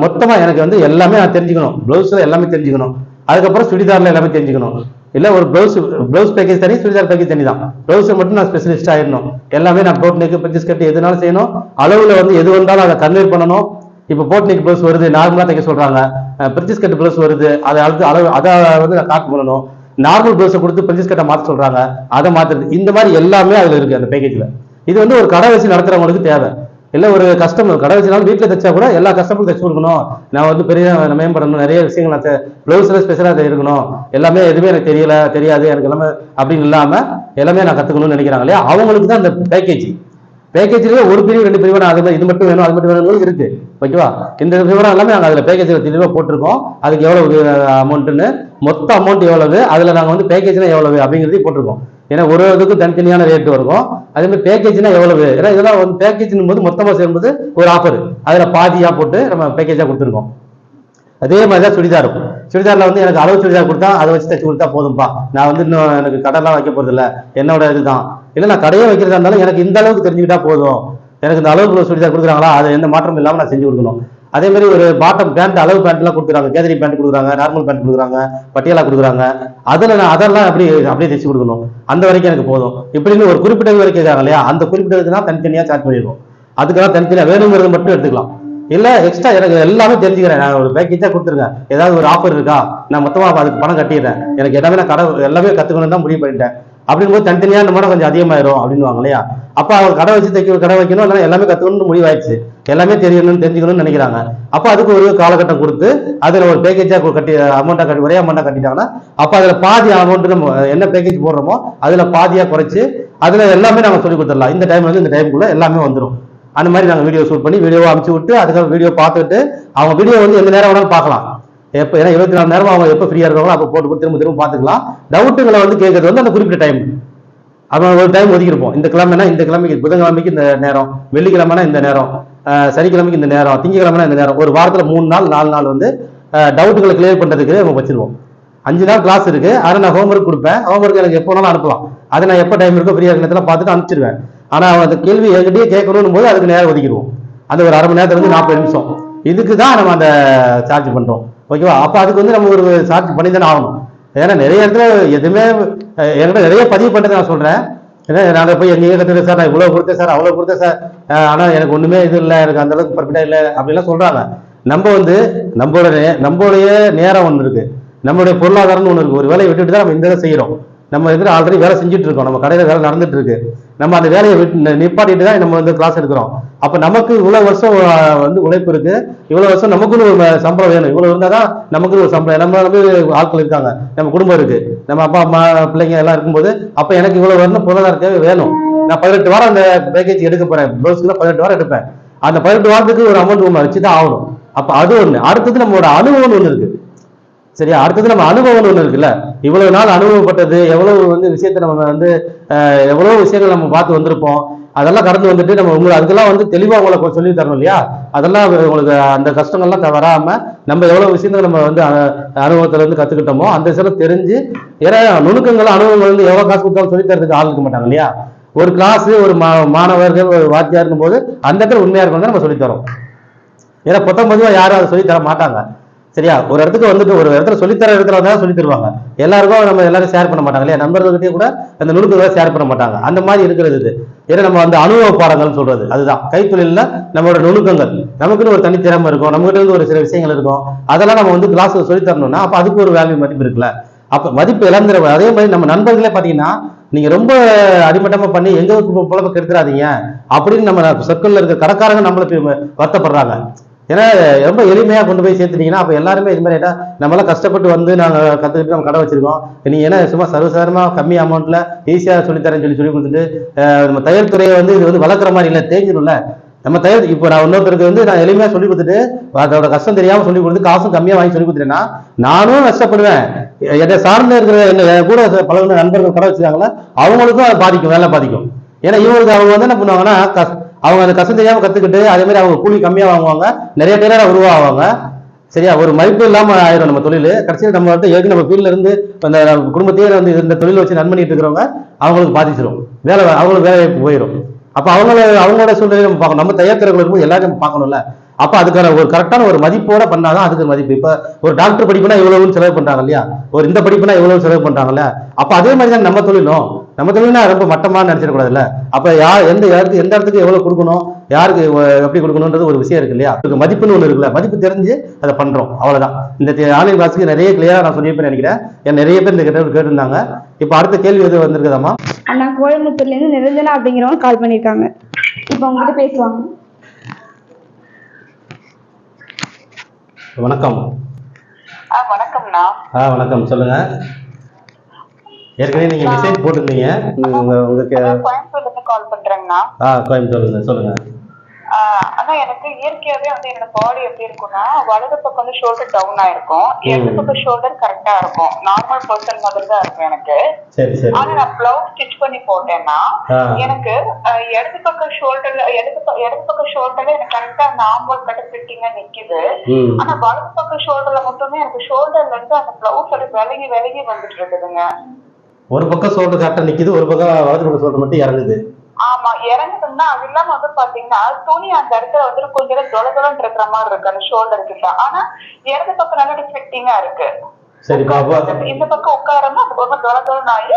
மொத்தமா எனக்கு வந்து எல்லாமே நான் தெரிஞ்சுக்கணும், பிளவுஸ்ல எல்லாமே தெரிஞ்சுக்கணும், அதுக்கப்புறம் சுடிதார்ல எல்லாமே தெரிஞ்சுக்கணும். இல்ல ஒரு பிளவுஸ் பேக்கேஜ் தனி, சுடிதார் பேக்கேஜ் தனி தான். பிளவுஸ் மட்டும் நான் ஸ்பெஷலிஸ்ட் ஆயிடணும். எல்லாமே நான் போட் நெக், பிரின்சஸ் கட் எதுனாலும் செய்யணும். அளவுல வந்து எது வந்தாலும் அதை கன்வே பண்ணணும். இப்போ போட் நெக் பிளவுஸ் வருது, நார்மலா தைக்க சொல்றாங்க. பிரின்சஸ் கட் பிளவுஸ் வருது, அதை அடுத்து அளவு அதை வந்து நான் காட்டு பண்ணணும். நார்மல் பிளவுஸை கொடுத்து பிரின்சஸ் கட்டை மாற்ற சொல்றாங்க, அதை மாத்துறது. இந்த மாதிரி எல்லாமே அதுல இருக்கு அந்த பேக்கேஜ்ல. இது வந்து ஒரு கடை வச்சு நடத்துறவங்களுக்கு தேவை. இல்ல ஒரு கஸ்டமர் கடை வச்சுனாலும் வீட்டில் தைச்சா கூட எல்லா கஸ்டமரும் தைச்சு கொடுக்கணும், நான் வந்து பெரிய மேம்படணும், நிறைய விஷயங்கள் நான் பிளவுஸ்ல ஸ்பெஷலாக இருக்கணும், எல்லாமே எதுவுமே எனக்கு தெரியாது எனக்கு எல்லாமே அப்படின்னு இல்லாம எல்லாமே நான் கத்துக்கணும்னு நினைக்கிறாங்க இல்லையா, அவங்களுக்கு தான் அந்த பேக்கேஜ்ல ஒரு பிரிவு 2 பிரிவு அது இது மட்டும் வேணும் அது மட்டும் வேணும் இருக்கு. ஓகேவா, இந்த விவரம் எல்லாமே நாங்கள் அதுல பேக்கேஜ்ல தெளிவாக போட்டிருக்கோம். அதுக்கு எவ்வளவு அமௌண்ட்னு, மொத்த அமௌண்ட் எவ்வளவு, அதுல நாங்கள் வந்து பேக்கேஜ்னா எவ்வளவு அப்படிங்கிறதையும் போட்டிருக்கோம். ஏன்னா ஒரு இதுக்கும் தனித்தனியான ரேட் இருக்கும். அதே மாதிரி பேக்கேஜ்னா எவ்வளவு, ஏன்னா இதெல்லாம் வந்து பேக்கேஜ் போது மொத்தமா சேரும்போது ஒரு ஆஃபர், அதுல பாதியா போட்டு நம்ம பேக்கேஜா கொடுத்துருக்கோம். அதே மாதிரிதான் சுடிதாரும். சுடிதார்ல வந்து எனக்கு அளவு சுடிதார் கொடுத்தா அதை வச்சு தைச்சு கொடுத்தா போதும்பா, நான் வந்து இன்னும் எனக்கு கடைலாம் வைக்க போறது இல்லை, என்னோட இதுதான். இல்லை நான் கடையே வைக்கிறதா இருந்தாலும் எனக்கு இந்த அளவுக்கு தெரிஞ்சுக்கிட்டா போதும், எனக்கு இந்த அளவுக்கு சுடிதார் கொடுக்குறாங்களா அது எந்த மாற்றம் இல்லாமல் நான் செஞ்சு கொடுக்கணும். அதே மாதிரி ஒரு பாட்டம் பேண்ட் அளவு பேண்ட்லாம் கொடுக்குறாங்க, கேதரி பேண்ட் கொடுக்குறாங்க, நார்மல் பேண்ட் கொடுக்குறாங்க, பட்டியாலா கொடுக்குறாங்க, அதெல்லாம் அப்படியே தைச்சு கொடுக்கணும், அந்த வரைக்கும் எனக்கு போதும் இப்படின்னு ஒரு குறிப்பிட்ட வரைக்கும் இருக்காங்க இல்லையா, அந்த குறிப்பிட்டதுனா தனித்தனியா சார்ஜ் பண்ணிடுவோம். அதுக்கெல்லாம் தனித்தனியா வேணுங்கிறது மட்டும் எடுத்துக்கலாம். இல்ல எக்ஸ்ட்ரா எனக்கு எல்லாமே தெரிஞ்சுக்கிறேன், நான் ஒரு பேக்கேஜா கொடுத்துருங்க, ஏதாவது ஒரு ஆஃபர் இருக்கா, நான் மொத்தமா அதுக்கு பணம் கட்டிடுறேன், எனக்கு எல்லாமே நான் கடை எல்லாமே கத்துக்கணும் தான் முடிவு பண்ணிட்டேன் அப்படிங்கும்போது தனித்தனியா நம்ம கொஞ்சம் அதிகமாயிரும் அப்படின்னுவாங்க இல்லையா. அப்ப அவங்க கடை வச்சு கடை வைக்கணும், அதனால எல்லாமே கத்துக்கணும்னு முடிவாயிடுச்சு, எல்லாமே தெரியணும்னு தெரிஞ்சுக்கணும்னு நினைக்கிறாங்க. அப்ப அதுக்கு ஒரு காலகட்டம் கொடுத்து அதுல ஒரு பேக்கேஜா கட்டி அமௌண்ட்டா கட்டி ஒரே அமௌண்ட்டா கட்டிட்டாங்கன்னா அப்ப அதுல பாதி அமௌண்ட் நம்ம என்ன பேக்கேஜ் போடுறோமோ அதுல பாதியா குறைச்சு அதுல எல்லாமே நாங்க சொல்லி கொடுத்துடலாம். இந்த டைம்ல இருந்து இந்த டைமுக்குள்ள எல்லாமே வந்துடும். அந்த மாதிரி நாங்க வீடியோ ஷூட் பண்ணி வீடியோ அனுப்பிச்சு விட்டு அதுக்காக வீடியோ பார்த்துட்டு அவங்க வீடியோ வந்து எந்த நேரம் வேணாலும் பார்க்கலாம். எப்போ ஏன்னா 24 நேரம் அவங்க எப்போ ஃப்ரீயா இருக்காங்களோ அப்போ போட்டு திரும்ப திரும்ப பார்த்துக்கலாம். டவுட்டுங்களை வந்து கேட்கறது வந்து அந்த குறிப்பிட்ட டைம் அவன் ஒரு டைம் ஒதுக்கிருப்போம். இந்த கிழமைனா இந்த கிழமைக்கு, புதன்கிழமைக்கு இந்த நேரம், வெள்ளிக்கிழமைனா இந்த நேரம், சனிக்கிழமைக்கு இந்த நேரம், திங்கக்கிழமைனா இந்த நேரம், ஒரு வாரத்துல 3 நாள் 4 நாள் வந்து டவுட்டுகளை கிளியர் பண்றதுக்கு நம்ம வச்சிருவோம். 5 நாள் கிளாஸ் இருக்கு, அதை நான் ஹோம்ஒர்க் கொடுப்பேன். ஹோம்ஒர்க் எனக்கு எப்போ வேணாலும் அனுப்பலாம். அதை நான் எப்போ டைம் இருக்கோ ஃப்ரீயா இருக்கிற பார்த்துட்டு அனுப்பிச்சிருவேன். ஆனா அவன் அந்த கேள்வி என்கிட்டயே கேட்கணும் போது அதுக்கு நேரம் ஒதுக்கிடுவோம். அந்த ஒரு அரை மணி நேரத்துல இருந்து 40 நிமிஷம் இதுக்கு தான் நம்ம அந்த சார்ஜ் பண்றோம். ஓகேவா? அப்ப அதுக்கு வந்து நம்ம ஒரு சார்ஜ் பண்ணி தானே ஆகணும். ஏன்னா நிறைய இடத்துல எதுவுமே என்கிட்ட நிறைய பதிவு பண்றது நான் சொல்றேன். ஏன்னா நாங்கள் போய் எங்கேயே கற்றுக்க சார், நான் இவ்வளோ கொடுத்தேன் சார், அவ்வளோ கொடுத்தேன் சார், ஆனால் எனக்கு ஒன்றுமே இது இல்லை, எனக்கு அந்த அளவுக்கு பர்ஃபெக்டா இல்லை அப்படின்லாம் சொல்றாங்க. நம்ம வந்து நம்மளுடைய நேரம் ஒன்று இருக்கு, நம்மளுடைய பொருளாதாரம்னு ஒன்று இருக்கு. ஒரு வேலையை விட்டுட்டு தான் நம்ம இந்த இதை செய்யறோம். நம்ம இதில் ஆல்ரெடி வேலை செஞ்சுட்டு இருக்கோம், நம்ம கடையில் வேலை நடந்துட்டு இருக்கு. நம்ம அந்த வேலையை நிப்பாட்டிட்டு தான் நம்ம வந்து கிளாஸ் எடுக்கிறோம். அப்ப நமக்கு இவ்வளவு வருஷம் வந்து உழைப்பு இருக்கு, இவ்வளவு வருஷம் நமக்குன்னு ஒரு சம்பளம் வேணும். இவ்வளவு இருந்தா தான் நமக்குன்னு ஒரு சம்பளம். நம்ம வந்து ஆட்கள் இருக்காங்க, நம்ம குடும்பம் இருக்கு, நம்ம அப்பா அம்மா பிள்ளைங்க எல்லாம் இருக்கும்போது அப்ப எனக்கு இவ்வளவு வரணும், பொருளாதார தேவை வேணும். நான் 18 வாரம் அந்த பேக்கேஜ் எடுக்க போறேன், ப்ளவுஸ்க்கு 18 வாரம் எடுப்பேன். அந்த 18 வாரத்துக்கு ஒரு அமௌண்ட் ஒன்று வச்சுதான் ஆகணும். அப்ப அது ஒண்ணு. அடுத்தது நம்மளோட அனுபவம் ஒண்ணு இருக்கு. சரியா? அடுத்தது நம்ம அனுபவம் ஒண்ணு இருக்குல்ல, இவ்வளவு நாள் அனுபவப்பட்டது, எவ்வளவு வந்து விஷயத்தை நம்ம வந்து எவ்வளவு விஷயங்கள் நம்ம பார்த்து வந்திருப்போம், அதெல்லாம் கடந்து வந்துட்டு நம்ம உங்களுக்கு அதுக்கெல்லாம் வந்து தெளிவா உங்களுக்கு சொல்லி தரணும் இல்லையா? அதெல்லாம் உங்களுக்கு அந்த கஷ்டங்கள்லாம் வராம நம்ம எவ்வளவு விஷயங்கள் நம்ம வந்து அனுபவத்துல இருந்து கத்துக்கிட்டோமோ அந்த விஷயம் தெரிஞ்சு, ஏன்னா நுணுக்கங்கள் அனுபவங்கள் வந்து எவ்வளவு காசு கொடுத்தாலும் சொல்லி தரதுக்கு ஆள் இருக்க மாட்டாங்க இல்லையா? ஒரு கிளாஸ் ஒரு மாணவர்கள் ஒரு வாத்தியாருக்கும் போது அந்த இடத்துல உண்மையா இருக்கணும் நம்ம சொல்லித்தரோம். ஏன்னா பொதுவா யாரும் அதை சொல்லி தர மாட்டாங்க. சரியா? ஒரு இடத்துக்கு வந்துட்டு ஒரு இடத்துல சொல்லித்தர இடத்துல தான் சொல்லி தருவாங்க. எல்லாருக்கும் நம்ம எல்லாரும் ஷேர் பண்ண மாட்டாங்க இல்லையா? நண்பர்கள்கிட்டயும் கூட அந்த நுணுக்கங்களை ஷேர் பண்ண மாட்டாங்க. அந்த மாதிரி இருக்கிறது இது. ஏன்னா நம்ம அந்த அனுபவ பாடங்கள் சொல்றது அதுதான். கைத்தொழில நம்மளோட நுணுக்கங்கள், நமக்குன்னு ஒரு தனித்திறமை இருக்கும், நம்மகிட்ட இருந்து ஒரு சில விஷயங்கள் இருக்கும். அதெல்லாம் நம்ம வந்து கிளாஸ் சொல்லி தரணும்னா அப்ப அதுக்கு ஒரு வேல்யூ மதிப்பு இருக்குல்ல. அப்ப மதிப்பு இழந்துற. அதே மாதிரி நம்ம நண்பர்களே பாத்தீங்கன்னா நீங்க ரொம்ப அடிமட்டமா பண்ணி எங்க பொழப்ப கெடுத்துறாதீங்க அப்படின்னு நம்ம சர்க்கிள்ல இருக்க கடைக்காரங்க நம்மளுக்கு வருத்தப்படுறாங்க. ஏன்னா ரொம்ப எளிமையா கொண்டு போய் சேர்த்துட்டீங்கன்னா அப்ப எல்லாருமே இது மாதிரி நம்மளாம் கஷ்டப்பட்டு வந்து நாங்க கத்துக்கிட்டு நம்ம கடை வச்சிருக்கோம், நீங்க ஏன்னா சும்மா சர்வசாதாரணமா கம்மி அமௌண்ட்ல ஈஸியா சொல்லித்தரேன்னு சொல்லி கொடுத்துட்டு நம்ம தையல் துறையை வந்து இது வந்து வளர்க்குற மாதிரி இல்லை, தேங்கிடும்ல. நம்ம தையல் இப்போ நான் இன்னொருத்தருக்கு வந்து நான் எளிமையா சொல்லி கொடுத்துட்டு அதோட கஷ்டம் தெரியாம சொல்லி கொடுத்து காசும் கம்மியா வாங்கி சொல்லி கொடுத்துட்டேன்னா நானும் கஷ்டப்படுவேன். என்னை சார்ந்து இருக்கிற என்ன கூட பல நண்பர்கள் கடை வச்சிருக்காங்களா அவங்களுக்கும் அது பாதிக்கும், வேலை பாதிக்கும். ஏன்னா இவங்களுக்கு அவங்க வந்து என்ன பண்ணுவாங்கன்னா அவங்க அந்த கஷ்டம் தெரியாம கத்துக்கிட்டு அதே மாதிரி அவங்க கூலி கம்மியா வாங்குவாங்க, நிறைய டெய்லரா உருவாவாங்க. சரியா? ஒரு மதிப்பு இல்லாம ஆயிரும் நம்ம தொழில். கடைசியில் நம்ம வந்து ஏற்கனவே நம்ம ஃபீல்ட்ல இருந்து அந்த குடும்பத்தையே வந்து இந்த தொழில் வச்சு ரன் பண்ணிட்டு இருக்கிறவங்க அவங்களுக்கு பாதிச்சிடும், அவங்களுக்கு வேலை வாய்ப்பு போயிடும். அப்ப அவங்களோட சூழ்நிலை நம்ம பார்க்கணும். நம்ம தயாரிக்கிறவங்க இருக்கும்போது எல்லாரும் நம்ம பார்க்கணும்ல. அப்ப அதுக்கான ஒரு கரெக்டான ஒரு மதிப்போட பண்ணாதான் அதுக்கு மதிப்பு. இப்ப ஒரு டாக்டர் படிப்புனா இவ்வளவுன்னு செலவு பண்றாங்க இல்லையா, ஒரு இந்த படிப்புனா இவ்வளவு செலவு பண்றாங்கல்ல. அப்ப அதே மாதிரி தான் நம்ம தொழில்னா ரொம்ப மட்டமா நினைச்சிடக்கூடாதுல்ல. அப்ப எந்த இடத்துக்கு எவ்வளவு கொடுக்கணும், யாருக்கு எப்படி கொடுக்கணும்ன்றது ஒரு விஷயம் இருக்கு இல்லையா? அதுக்கு மதிப்புன்னு ஒண்ணு இருக்குல்ல, மதிப்பு தெரிஞ்சு அதை பண்றோம், அவ்வளவுதான். இந்த ஆன்லைன் கிளாஸுக்கு நிறைய கிளியரா நான் சொல்லியிருப்பேன் நினைக்கிறேன். நிறைய பேர் இந்த கேட்டிருந்தாங்க. இப்ப அடுத்த கேள்வி எது வந்திருக்குதாமா? அண்ணா கோயம்புத்தூர்ல இருந்து நிரஞ்சனா அப்படிங்கிறவங்க கால் பண்ணிருக்காங்க. இப்ப உங்ககிட்ட பேசுவாங்க. வணக்கம். வணக்கம்ண்ணா. வணக்கம், சொல்லுங்க. ஏற்கனவே நீங்க மெசேஜ் போட்டிருந்தீங்க. கோயம்புத்தூர்ல இருந்து கால் பண்றேங்கண்ணா. கோயம்புத்தூர்ல சொல்லுங்க. ஆனா எனக்கு இயற்கையாவே வந்து என்னோட பாடி எப்படி இருக்கும்னா வலது பக்கம் வந்து ஷோல்டர் டவுன் ஆயிருக்கும், இடது பக்கம் ஷோல்டர் கரெக்டா இருக்கும். நார்மல் பர்சன் மாதிரி தான் இருக்கும் எனக்கு. ஆனா நான் பிளவுஸ் ஸ்டிச் பண்ணி போட்டேன்னா எனக்கு இடது பக்கம் ஷோல்டர்ல எனக்கு கரெக்டா நார்மல் கட்ட ஃபிட்டிங்கா நிக்குது. ஆனா வலது பக்கம் ஷோல்டர்ல மட்டுமே எனக்கு ஷோல்டர்ல இருந்து அந்த பிளவுஸ் விலகி வந்துட்டு இருக்குதுங்க. ஒரு பக்கம் ஷோல்டர் கரெக்டா நிக்குது, ஒரு பக்கம் வலது பக்கம் ஷோல்டர் மட்டும் இறங்குது. ஆமா, இறங்குதுன்னா அது இல்லாம வந்து பாத்தீங்கன்னா துணி அந்த இடத்துல வந்து கொஞ்சம் தொலைதொலன்னு இருக்கிற மாதிரி இருக்கு அந்த ஷோல்டர் கிட்ட. ஆனா இடது பக்கம் நல்லா ஃபிட்டிங்கா இருக்கு. சரி, இந்த பக்கம் உட்காரமா அந்த பக்கம் தொலைதொலன்னு ஆகி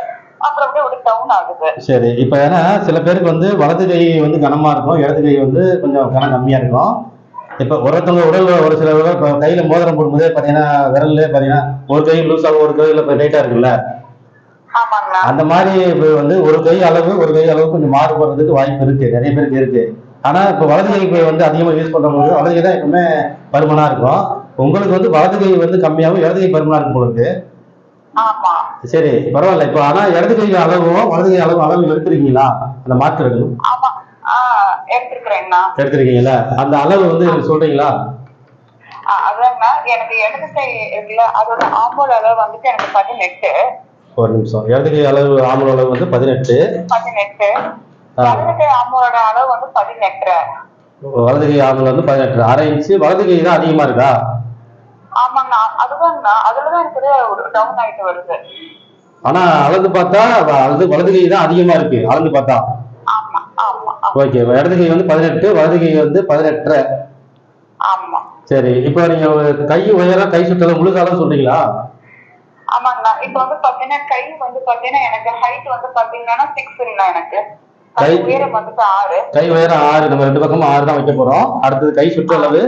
அப்புறம் அப்படியே ஒரு டவுன் ஆகுது. சரி, இப்ப ஏன்னா சில பேருக்கு வந்து வலது கை வந்து கனமா இருக்கும், இடது கை வந்து கொஞ்சம் கனம் கம்மியா இருக்கும். இப்ப ஒருத்தவங்க உடல் ஒரு சில கையில மோதிரம் போடும்போது பாத்தீங்கன்னா விரல்ல பாத்தீங்கன்னா ஒரு கை லூஸ் ஆகும், ஒரு கையில டைட்டா இருக்குல்ல. அந்த மாதிரி வந்து ஒரு கை அளவு கொஞ்சம் மாறுபடுறதுக்கு வாய்ப்பு இருக்கு, நிறைய பேருக்கு இருக்கு. ஆனா இப்ப வலது கை வந்து அதிகமா யூஸ் பண்ணும்போது வலது கை தான் எப்பவுமே பருமனா இருக்கும். உங்களுக்கு வந்து வலது கை வந்து கம்மியாகவும் இடது கை பருமனா இருக்கும் போல இருக்கு. ஆமா சரி பரவாயில்ல. இப்ப ஆனா இடது கை அளவும் வலது கை அளவு எடுத்துருக்கீங்களா? அந்த மாற்று எடுக்கணும். ஆமா எடுத்துக்கிறேங்கண்ணா. எடுத்திருக்கீங்களா? அந்த அளவு வந்து எனக்கு சொல்றீங்களா? அதாங்கண்ணா, எனக்கு இடது கை இருக்குல்ல, அதோட ஆம்போல் அளவு வந்துட்டு எனக்கு 18. ஒரு நிமிஷம். இடது கை அளவு ஆம்போல் அளவு வந்து 18. வலது கை ஆம்போலோட அளவு வந்து 18. வலது கை ஆம்போல் வந்து 18, அரை இன்ச்சு. வலது கை தான் அதிகமா இருக்கா? ஆமாங்கண்ணா, அதுதாங்கண்ணா, அதுலதான் எனக்கு டவுன் ஆயிட்டு வருது. ஆனா அளந்து பார்த்தா வலது கை தான் அதிகமா இருக்கு, அளந்து பார்த்தா. ஆமா ஆமா ஓகே. இடது கை வந்து 18, வலது கை வந்து 18. ஆமா சரி. இப்போ நீங்க கை உயரம் கை சுற்றளவு முழு அளவு சொல்றீங்களா? ஆமாங்கண்ணா. இப்ப வந்து பாத்தீங்கன்னா கை வந்து பாத்தீங்கன்னா எனக்கு ஹைட் வந்து பாத்தீங்கன்னா 6 எனக்கு. கை உயரம் வந்துட்டு 6. கை உயரம் 6. நம்ம ரெண்டு பக்கமும் 6 தான் வைக்க போறோம். அடுத்தது கை சுற்றளவு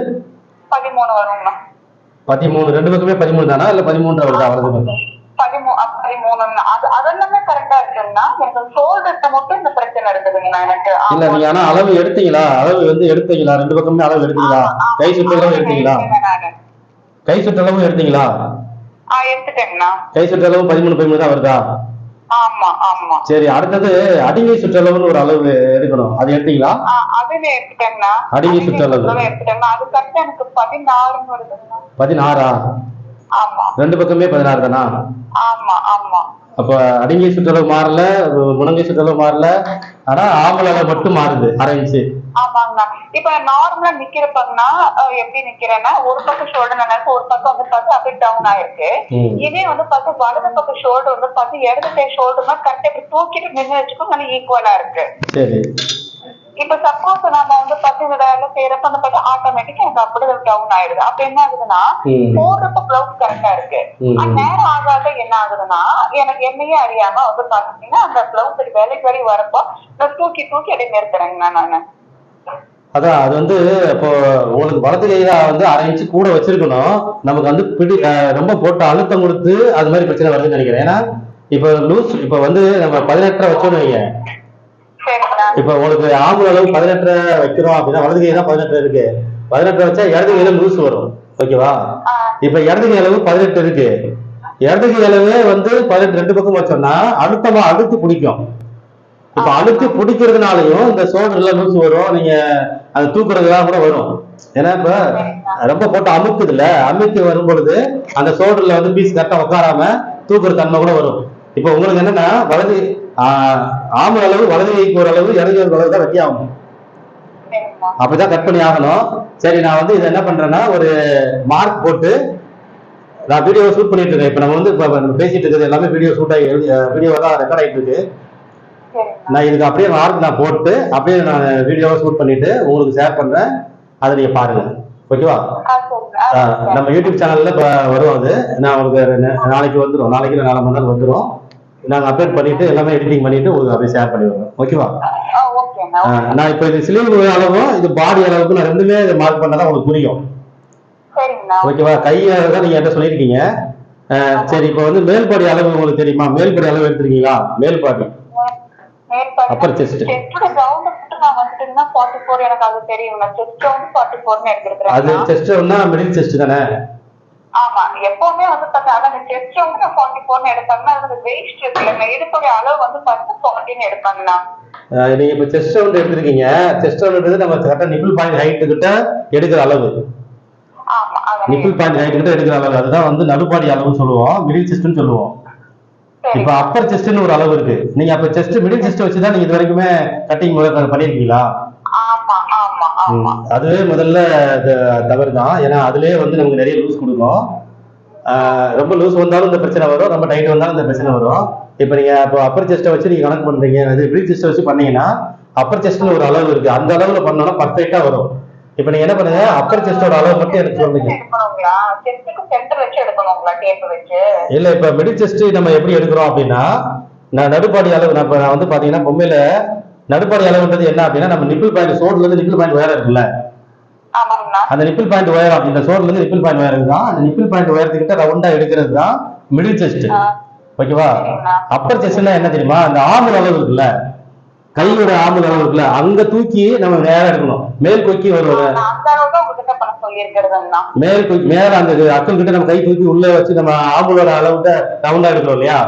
13 வருங்கண்ணா. 13. ரெண்டு பக்கமே 13 தானா இல்ல 13 வருதா? வலது பக்கம் 13. அதெல்லாமே கரெக்டா இருக்குங்கண்ணா. எனக்கு ஷோல்டர்ட்ட மட்டும் இந்த பிரச்சனை இருக்குதுங்கண்ணா எனக்கு. இல்ல நீங்க ஆனா அளவு எடுத்தீங்களா? அளவு வந்து எடுத்தீங்களா? ரெண்டு பக்கமே அளவு எடுத்தீங்களா? கை சுற்றளவு எடுத்தீங்களா? கை சுற்றளவு எடுத்தீங்களா? எடுத்துட்டேங்கண்ணா. கை சுற்றளவு 13 தான் வருதா? ஆமா ஆமா. சரி. அடுத்தது அடிங்கை சுற்றளவுன்னு ஒரு அளவு எடுக்கணும், அது எடுத்தீங்களா? அதுவே எடுத்துட்டேங்கண்ணா. அடிங்கை சுற்றளவு எடுத்துட்டேங்கண்ணா. அது கரெக்டா எனக்கு 16 வருதுங்கண்ணா. 16ஆ? ஆமா. ரெண்டு பக்கமே 16 தானா? ஆமா ஆமா. அப்ப அடிங்கை சுற்றளவு மாறல, முழங்கை சுற்றளவு மாறல, ஆனா ஆம்பல் அளவு மட்டும் மாறுது, அரை இன்ச்சு. ஆமாங்கண்ணா. இப்ப நார்மலா நிக்கிறப்பங்கண்ணா எப்படி நிக்கிறேன்னா, ஒரு பக்கம் ஷோல்டர் நினைச்சு ஒரு பக்கம் வந்து பார்த்து அப்படியே டவுன் ஆயிருக்கு. இதே வந்து பார்த்து வலது பக்கம் ஷோல்டர் வந்து பார்த்து இடது கை ஷோல்டர்னா கரெக்டா இப்படி தூக்கிட்டு நின்று வச்சுக்கோ நல்லா ஈக்குவலா இருக்கு. சரி. இப்ப சப்போஸ் நம்ம வந்து பார்த்து இந்த வேலை செய்யறப்ப அந்த பார்த்து ஆட்டோமேட்டிக்கா எனக்கு அப்படியே டவுன் ஆயிடுது. அப்ப என்ன ஆகுதுன்னா போடுறப்ப பிளவுஸ் கரெக்டா இருக்கு. நேரம் ஆகாத என்ன ஆகுதுன்னா எனக்கு என்னையே அறியாம வந்து பாத்தீங்கன்னா அந்த பிளவுஸ் வேலைக்கு வரப்போ நான் தூக்கி அப்படியே நிறுத்துறேங்கண்ணா நானு. அதான் அது வந்து இப்போ உங்களுக்கு வலது கையில வந்து அரை இன்ச்சு கூட வச்சிருக்கணும். நமக்கு வந்து ரொம்ப போட்டு அழுத்தம் கொடுத்து அது மாதிரி பிரச்சனை வருதுன்னு நினைக்கிறேன். ஏன்னா இப்ப லூஸ் இப்ப வந்து நம்ம 18 வச்சோன்னு வைங்க. இப்ப உங்களுக்கு ஆம்பல் அளவு 18 வைக்கிறோம் அப்படின்னா வலது கை தான் 18 இருக்கு. 18 வச்சா இடது கையில லூஸ் வரும். ஓகேவா? இப்ப இடது கை அளவு 18 இருக்கு. இடது கை அளவு வந்து 18 ரெண்டு பக்கம் வச்சோம்னா அழுத்தமா அழுத்தி பிடிக்கும். இப்ப அழுத்தி பிடிக்கிறதுனாலயும் இந்த ஷோல்டர்ல லூஸ் வரும். நீங்க அது தூக்குறதுலாம் கூட வரும். ஏன்னா இப்ப ரொம்ப போட்டு அமுக்குது இல்ல, அமுக்கி வரும் பொழுது அந்த ஷோல்டர்ல வந்து பீஸ் கரெக்டா உட்காராம தூக்குற தன்மை கூட வரும். இப்ப உங்களுக்கு என்னன்னா வலது ஆம்பல் அளவு வலது கைக்கு ஒரு அளவு இடது கைக்கு ஒரு அளவு தான் வெட்டி ஆகணும். அப்படிதான் கட் பண்ணி ஆகணும். சரி, நான் வந்து இதை என்ன பண்றேன்னா ஒரு மார்க் போட்டு நான் வீடியோ ஷூட் பண்ணிட்டு இருக்கேன். இப்ப நம்ம வந்து பேசிட்டு இருக்கிறது எல்லாமே வீடியோ ஷூட் ஆகி வீடியோ தான் ரெக்கார்ட் ஆகிட்டு இருக்கு. நான் இதுக்கு அப்படியே மார்க் நான் போட்டு அப்படியே நான் வீடியோவை ஷூட் பண்ணிட்டு உங்களுக்கு ஷேர் பண்றேன். அதை நீங்க பாருங்க. ஓகேவா? நம்ம யூடியூப் சேனல்ல வரும். அது நான் உங்களுக்கு நாளைக்கு வந்துடும். நாளைக்கு இல்லை 4 மணி நேரம் வந்துடும். நாங்கள் அப்டேட் பண்ணிட்டு எல்லாமே எடிட்டிங் பண்ணிட்டு உங்களுக்கு அப்படியே ஷேர் பண்ணிடுவோம். ஓகேவா? நான் இப்போ இது ஸ்லீவ் அளவும் இது பாடி அளவுக்கு நான் ரெண்டுமே மார்க் பண்ணதான் உங்களுக்கு புரியும். ஓகேவா? கையை தான் நீங்க என்கிட்ட சொல்லியிருக்கீங்க. சரி, இப்போ வந்து மேல்பாடி அளவு உங்களுக்கு தெரியுமா? மேல்பாடி அளவு எடுத்துருக்கீங்களா? மேல்பாடி அப்பர் செஸ்ட் அது செஸ்ட் ஒண்ணா மிடில் செஸ்ட் தானே? ஆமா, எப்பவுமே வந்து பார்த்தா செஸ்ட் வந்து நான் 44 எடுப்பாங்கன்னா அது வெயிட் இருக்குல்ல, இடுப்போட அளவு வந்து பார்த்தா 14 எடுப்பாங்கண்ணா. நீங்க இப்ப செஸ்ட் ரவுண்ட் எடுத்துருக்கீங்க. செஸ்ட் ரவுண்ட் நம்ம கரெக்டா நிப்பிள் பாயிண்ட் ஹைட் கிட்ட எடுக்கிற அளவு. ஆமா, நிப்பிள் பாயிண்ட் ஹைட் கிட்ட எடுக்கிற அளவு அதுதான் வந்து நடுப்பாடி அளவுன்னு சொல்லுவோம், மிடில் செஸ்ட்னு சொல்லுவோம். இப்ப அப்பர் செஸ்ட்னு ஒரு அளவு இருக்கு. நீங்க அப்ப செஸ்ட் மிடில் செஸ்ட் வச்சுதான் நீங்க இது வரைக்குமே கட்டிங் பண்ணிருக்கீங்களா? அதுவே முதல்ல தவறு தான். ஏன்னா அதுலயே வந்து நமக்கு நிறைய லூஸ் கொடுக்கும். ரொம்ப லூஸ் வந்தாலும் இந்த பிரச்சனை வரும், ரொம்ப டைட் வந்தாலும் இந்த பிரச்சனை வரும். இப்ப நீங்க இப்போ அப்பர் செஸ்ட்டை வச்சு நீங்க கணக்கு பண்றீங்க, அது மிடில் செஸ்ட்டை வச்சு பண்ணீங்கன்னா அப்பர் செஸ்ட்னு ஒரு அளவு இருக்கு. அந்த அளவுல பண்ணோம்னா பர்ஃபெக்டா வரும். இப்ப நீங்க என்ன பண்ணுங்க, அப்பர் செஸ்டோட அளவு மட்டும் எனக்கு சொல்லுங்க. இல்ல, இப்ப மிடில் செஸ்ட் நம்ம எப்படி எடுக்கிறோம் அப்படின்னா, நான் நடுப்பாடி அளவு நான் வந்து பாத்தீங்கன்னா பொம்மையில நடுப்பாடி அளவுன்றது என்ன அப்படின்னா, நம்ம நிப்பிள் பாயிண்ட் சோடுல இருந்து நிப்பிள் பாயிண்ட் உயரம் இருக்குல்ல, அந்த நிப்பிள் பாயிண்ட் உயரம், இந்த சோடுல இருந்து நிப்பிள் பாயிண்ட் உயரம் தான். அந்த நிப்பிள் பாயிண்ட் உயரத்துக்கிட்ட ரவுண்டா எடுக்கிறது தான் மிடில் செஸ்ட். ஓகேவா? அப்பர் செஸ்ட்னா என்ன தெரியுமா, அந்த ஆம்பல் அளவு இருக்குல்ல, கையோட ஆம்பல் அளவு இருக்குல்ல, அங்க தூக்கி நம்ம நேரா எடுக்கணும். மேல் கொக்கி வருவது மேல் கொக்கி மேல அந்த அக்கல் கிட்ட நம்ம கை தூக்கி உள்ள வச்சு நம்ம ஆம்பலோட அளவுட்ட ரவுண்டா எடுக்கிறோம் இல்லையா,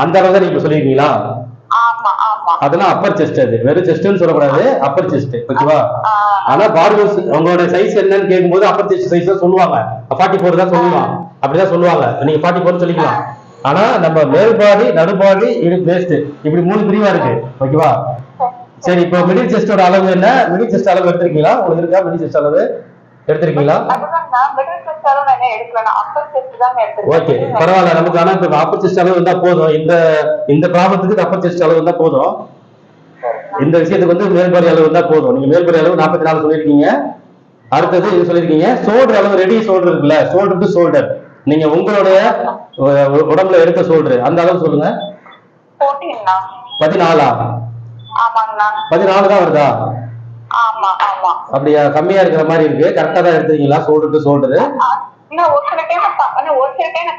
அந்த அளவு தான் நீங்க சொல்லிருக்கீங்களா? அதெல்லாம் அப்பர் செஸ்ட். அது வெறும் செஸ்ட்னு சொல்லக்கூடாது, அப்பர் செஸ்ட். ஓகேவா? ஆனா பாடி உங்களோட சைஸ் என்னன்னு கேட்கும்போது அப்பர் செஸ்ட் சைஸ் தான் சொல்லுவாங்க. 44 தான் சொல்லுவாங்க, அப்படிதான் சொல்லுவாங்க. நீங்க 44 சொல்லிக்கலாம். ஆனா நம்ம மேல் பாடி, நடுபாடி, இது வேஸ்ட், இப்படி 3 பிரிவா இருக்கு. ஓகேவா? சரி, இப்போ மிடில் செஸ்டோட அளவு என்ன? மிடில் செஸ்ட் அளவு எடுத்திருக்கீங்களா? உங்களுக்கு இருக்கா மிடில் செஸ்ட் அளவு? எடுத்திருக்கீங்களா? ஓகே, பரவாயில்ல. நமக்கு ஆனா இப்ப அப்பர் செஸ்ட் அளவு இருந்தா போதும். இந்த ப்ராப்ளத்துக்கு அப்பர் செஸ்ட் அளவு இருந்தா போதும். இந்த விஷயத்துக்கு வந்து மேல்பாடி அளவு இருந்தா போதும். நீங்க மேல்பாடி அளவு 44 சொல்லிருக்கீங்க. அடுத்தது இது சொல்லிருக்கீங்க. ஷோல்டர் அளவு, ரெடி ஷோல்டர் இருக்குல்ல, ஷோல்டர் டு ஷோல்டர், நீங்க உங்களுடைய உடம்புல எடுத்த ஷோல்டர் அந்த அளவு சொல்லுங்க. 14. 14 தான் வருதா? அப்படியா? கம்மியா இருக்கிற மாதிரி இருக்கு. கரெக்டா தான் எடுத்துறீங்களா ஷோல்டர் டு ஷோல்டர்? ஒரு சில டைம்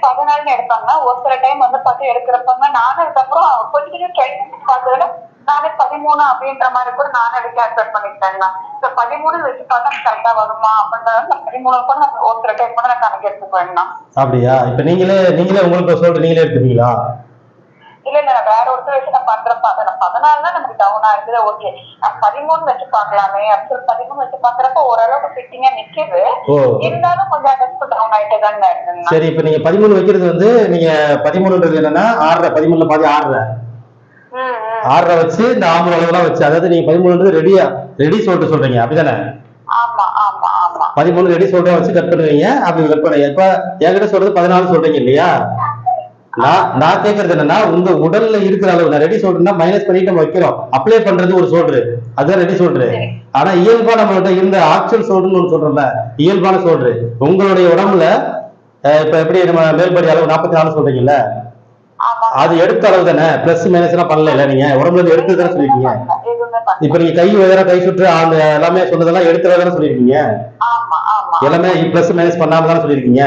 14 எடுப்பாங்க, ஒரு சில டைம் வந்து 10 எடுக்கிறப்பங்க. நானும் அதுக்கப்புறம் கொஞ்சம் ட்ரை பண்ணி பார்த்ததுல நானே 13 அப்படின்ற மாதிரி கூட நானே கால்குலேட் பண்ணிக்கிட்டேங்கண்ணா. 13 வச்சு பார்த்தா கரெக்டா வருமா அப்படின்றத 13 கூட நான் ஒரு சில டைம் கூட நான் கணக்கு எடுத்துக்குவேங்கண்ணா. அப்படியா? இப்ப நீங்களே உங்களுக்கு ஷோல்டர் நீங்களே எடுத்துப்பீங்களா? இல்ல நான் வேற ஒருத்தர் வச்சு நான் பண்றப்ப 14 தான் நமக்கு டவுன் ஆகுது. ஓகே, 13 வச்சு பாக்கலாமே அப்படின்னு 13 வச்சு பாக்குறப்ப ஓரளவுக்கு ஃபிட்டிங்கா நிக்குது. இருந்தாலும் கொஞ்சம் டவுன் ஆயிட்டே தானே இருக்குங்க. சரி, இப்ப நீங்க 13 வைக்கிறது வந்து நீங்க 13ன்றது என்னன்னா 6 13ல பாதி 6 வச்சு இந்த ஆம்பல் அளவுலாம் வச்சு, அதாவது நீங்க 13ன்றது ரெடி ஷோல்டர் சொல்றீங்க, அப்படிதானே? 13 ரெடி ஷோல்டர் வச்சு கட் பண்ணுவீங்க. அப்படி கட் பண்ணுவீங்க. இப்ப என்கிட்ட சொல்றது 14 சொல்றீங்க இல்லையா? நான் கேட்கறது என்னன்னா, உங்க உடல்ல இருக்கிற அளவு, நான் ரெடி ஷோல்டர்னா மைனஸ் பண்ணிட்டு நம்ம வைக்கிறோம், அப்ளை பண்றது ஒரு ஷோல்டர், அதுதான் ரெடி ஷோல்டர். ஆனா இயல்பா நம்மகிட்ட இருந்த ஆக்சுவல் ஷோல்டர்னு ஒன்று சொல்றோம்ல, இயல்பான ஷோல்டர் உங்களுடைய உடம்புல இப்ப எப்படி நம்ம மேல்படி அளவு 44 சொல்றீங்கல்ல, அது எடுத்த அளவு தானே, பிளஸ் மைனஸ் எல்லாம் பண்ணல. நீங்க உடம்புல எடுத்து தானே சொல்லிருக்கீங்க. இப்ப நீங்க கை உயர, கை சுற்று, அந்த எல்லாமே சொன்னதெல்லாம் எடுத்துறதா தானே சொல்லிருக்கீங்க. எல்லாமே பிளஸ் மைனஸ் பண்ணாம தானே சொல்லிருக்கீங்க.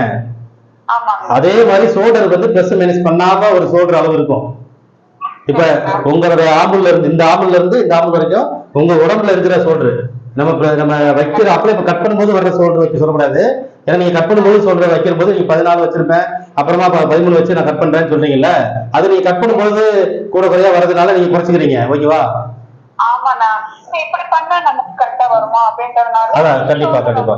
அதே மாதிரி ஷோல்டருக்கு வந்து பிளஸ் மைனஸ் பண்ணாம ஒரு ஷோல்டர் அளவு இருக்கும். இப்ப உங்களுடைய ஆம்புல்ல இருந்து இந்த ஆம்புல்ல இருந்து இந்த ஆம்புல் வரைக்கும் உங்க உடம்புல இருக்கிற ஷோல்டர் நம்ம வைக்கிற அப்படியே கட் பண்ணும்போது வர்ற ஷோல்டர் வைக்க சொல்லக்கூடாது. ஏன்னா நீங்க கட் பண்ணும்போது ஷோல்டர் வைக்கிற போது நீங்க 14 வச்சிருப்பேன், அப்புறமா 13 வச்சு நான் கட் பண்றேன்னு சொல்றீங்கல்ல, அது நீங்க கட் பண்ணும்போது கூட குறையா வர்றதுனால நீங்க குறைச்சிக்கிறீங்க. ஓகேவா? இப்படி பண்ணா நமக்கு கரெக்டா வருமா அப்படின்றதுனால கண்டிப்பா கண்டிப்பா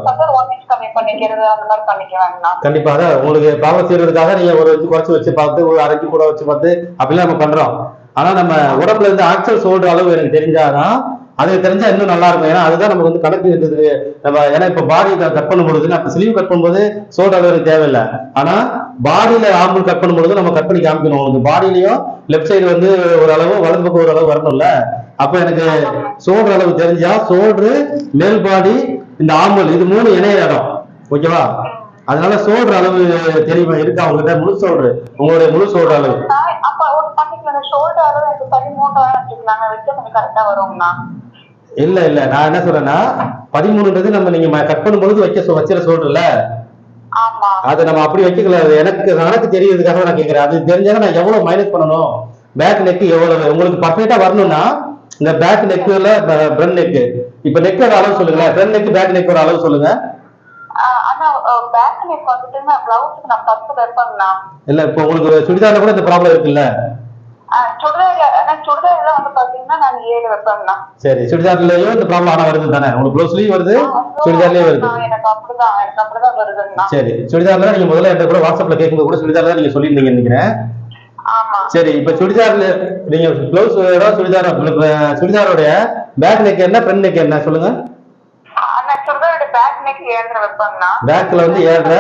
கம்மி பண்ணிக்கிறது அந்த மாதிரி பண்ணிக்குவாங்கண்ணா. கண்டிப்பா அதான் உங்களுக்கு ப்ராப்ளம் தீர்றதுக்காக நீங்க ஒரு குறைச்சு வச்சு பார்த்து, ஒரு அரைக்கு கூட வச்சு பார்த்து அப்படிலாம் நம்ம பண்றோம். ஆனா நம்ம உடம்புல இருந்து ஆக்சுவல் ஷோல்டர் அளவு எனக்கு தெரிஞ்சாதான், அது தெரிஞ்சா இன்னும் நல்லா இருக்கும். ஏன்னா அதுதான் நமக்கு வந்து கணக்கு இருக்குது நம்ம. ஏன்னா இப்ப பாடி கட் பண்ணும்பொழுது, நம்ம ஸ்லீவ் கட் பண்ணும்போது ஷோல்டர் அளவு எனக்கு தேவையில்லை. ஆனா பாடியில ஆம்புல் கட் பண்ணும்பொழுது நம்ம கட் பண்ணி காமிக்கணும். உங்களுக்கு பாடியிலையும் லெஃப்ட் சைடு வந்து ஒரு அளவு, வலது பக்கம் ஒரு அளவு வரணும்ல. அப்ப எனக்கு ஷோல்டர் அளவு தெரிஞ்சா ஷோல்டர், மேல் பாடி, இந்த ஆம்புல், இது 3 இணைய இடம். ஓகேவா? அதனால ஷோல்டர் அளவு தெரியுமா இருக்கா உங்ககிட்ட? முழு ஷோல்டர், உங்களுடைய முழு ஷோல்டர் அளவு. இல்ல நான் என்ன சொல்றேன்னா, 13ன்றது நம்ம நீங்க கட் பண்ணும்போது வச்சிர ஷோல்டர்ல, அதை நம்ம அப்படி வைக்கல. எனக்கு தெரியறதுக்காக நான் கேட்கிறேன். அது தெரிஞ்சாலும் நான் எவ்வளவு மைனஸ் பண்ணணும், பேக் நெக் எவ்வளவு உங்களுக்கு பர்ஃபெக்டா வரணும்னா, இந்த பேக் நெக்ல ஃப்ரண்ட் நெக், இப்ப நெக்கோட அளவு சொல்லுங்க. ஃப்ரண்ட் நெக், பேக் நெக்கோட அளவு சொல்லுங்க. இல்ல இப்ப உங்களுக்கு சுடிதார்ல கூட இந்த ப்ராப்ளம் இருக்குல்ல? சரி, சுடிதார்லயும் இந்த ப்ராப்ளம் ஆனா வருது தானே? உங்களுக்கு ப்ளவுஸ்லயும் வருது, சுடிதார்லயும் வருது. சரி, சுடிதார்ல நீங்க முதல்ல என்கிட்ட கூட வாட்ஸ்அப்ல கேட்கும்போது கூட சுடிதார்ல நீங்க சொல்லியிருந்தீங்க நினைக்கிறேன். சரி, இப்ப சுடிதார்ல நீங்க பிளவுஸோட சுடிதாரோட பேக் நெக் என்ன, ஃப்ரண்ட் நெக் என்ன சொல்லுங்க. பேக்ல வந்து 7.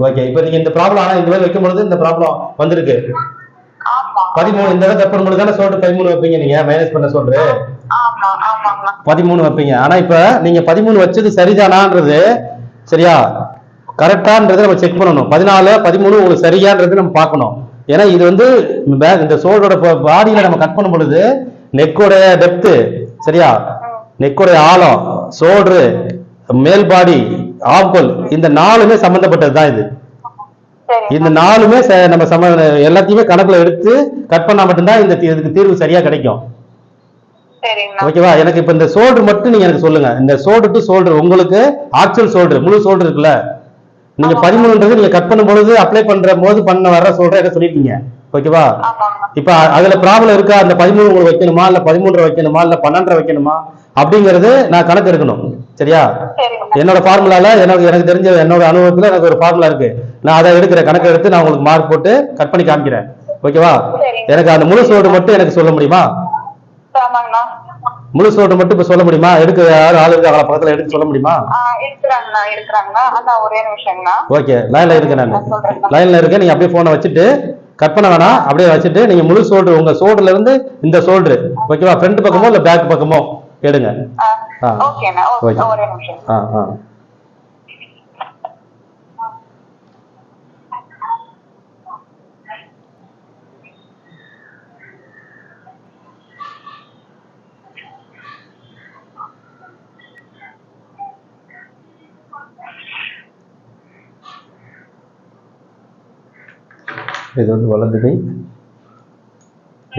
ஓகே, இப்ப நீங்க இந்த ப்ராப்ளம் ஆனா இந்த மாதிரி வைக்கும் பொழுது இந்த ப்ராப்ளம் வந்திருக்கு. 13 இந்த தடவை கட் பண்ணும்போது தானே ஷோல்டர் 13 வைப்பீங்க. நீங்க மைனஸ் பண்ண ஷோல்டர் 13 வைப்பீங்க. ஆனா இப்ப நீங்க 13 வச்சது சரிதானான்றது, சரியா கரெக்டான்றது நம்ம செக் பண்ணணும். 14 13 உங்களுக்கு சரியான்றது நம்ம பார்க்கணும். ஏன்னா இது வந்து இந்த ஷோல்டரோட பாடியில நம்ம கட் பண்ணும் பொழுது நெக்கோட டெப்த், சரியா, நெக்கோட ஆழம், ஷோல்டர், மேல் பாடி, ஆப்கோல், இந்த 4மே சம்பந்தப்பட்டது தான் இது. சரிங்க இந்த 4மே நம்ம எல்லாத்தையுமே கணக்குல எடுத்து கட் பண்ணா மட்டும்தான் இதுக்கு தீர்வு சரியா கிடைக்கும். சரிங்கண்ணா. ஓகேவா? எனக்கு இப்ப இந்த ஷோல்டர் மட்டும் நீங்க எனக்கு சொல்லுங்க. இந்த ஷோல்டர் டு ஷோல்டர் உங்களுக்கு ஆக்சுவல் ஷோல்டர், முழு ஷோல்டர் இருக்குல்ல, நீங்க 13ன்றது நீங்க கட் பண்ணும்போது அப்ளை பண்ற போது வர ஷோல்டர் என்ன சொல்லிருக்கீங்க. ஓகேவா? ஆமாங்கண்ணா. இப்ப அதுல ப்ராப்ளம் இருக்கா? அந்த 13 உங்களுக்கு வைக்கணுமா, இல்ல 13 வைக்கணுமா, இல்ல 12 வைக்கணுமா அப்படிங்கறது நான் கணக்கு எடுக்கணும். சரியா? சரிங்கண்ணா. என்னோட ஃபார்முலால எனக்கு தெரிஞ்ச என்னோட அனுபவத்துல எனக்கு ஒரு ஃபார்முலா இருக்கு. நான் அதை எடுக்கிற கணக்கு எடுத்து நான் உங்களுக்கு மார்க் போட்டு கட் பண்ணி காமிக்கிறேன். ஓகேவா? எனக்கு அந்த முழு ஷோல்டர் மட்டும் எனக்கு சொல்ல முடியுமா? ஆமாங்கண்ணா. முழு ஷோல்டர் மட்டும் இப்ப சொல்ல முடியுமா? எடுக்க யாரும் ஆள் இருக்காங்களா பக்கத்துல, எடுத்து சொல்ல முடியுமா? இருக்கிறாங்கண்ணா. அண்ணா ஒரே நிமிஷங்கண்ணா. ஓகே, லைன்ல இருக்கேன், நான் லைன்ல இருக்கேன். நீங்க அப்படியே போனை வச்சுட்டு கட் பண்ண வேணாம், அப்படியே வச்சுட்டு நீங்க முழு ஷோல்டர், உங்க ஷோல்டர்ல இருந்து இந்த ஷோல்டர், ஓகேவா, ஃப்ரண்ட் பக்கமோ இல்ல பேக் பக்கமோ எடுங்க. ஓகேண்ணா. ஒரே நிமிஷம். இது வந்து வலது கை,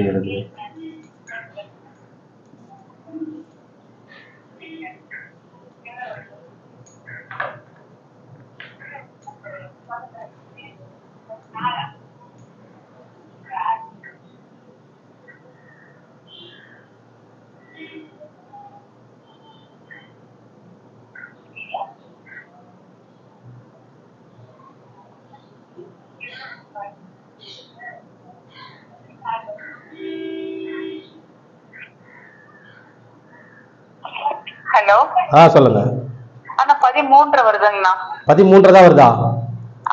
இடது கை. ஹலோ. சொல்லுங்க. அண்ணா 13 வருதுங்கண்ணா. 13 தான் வருதா?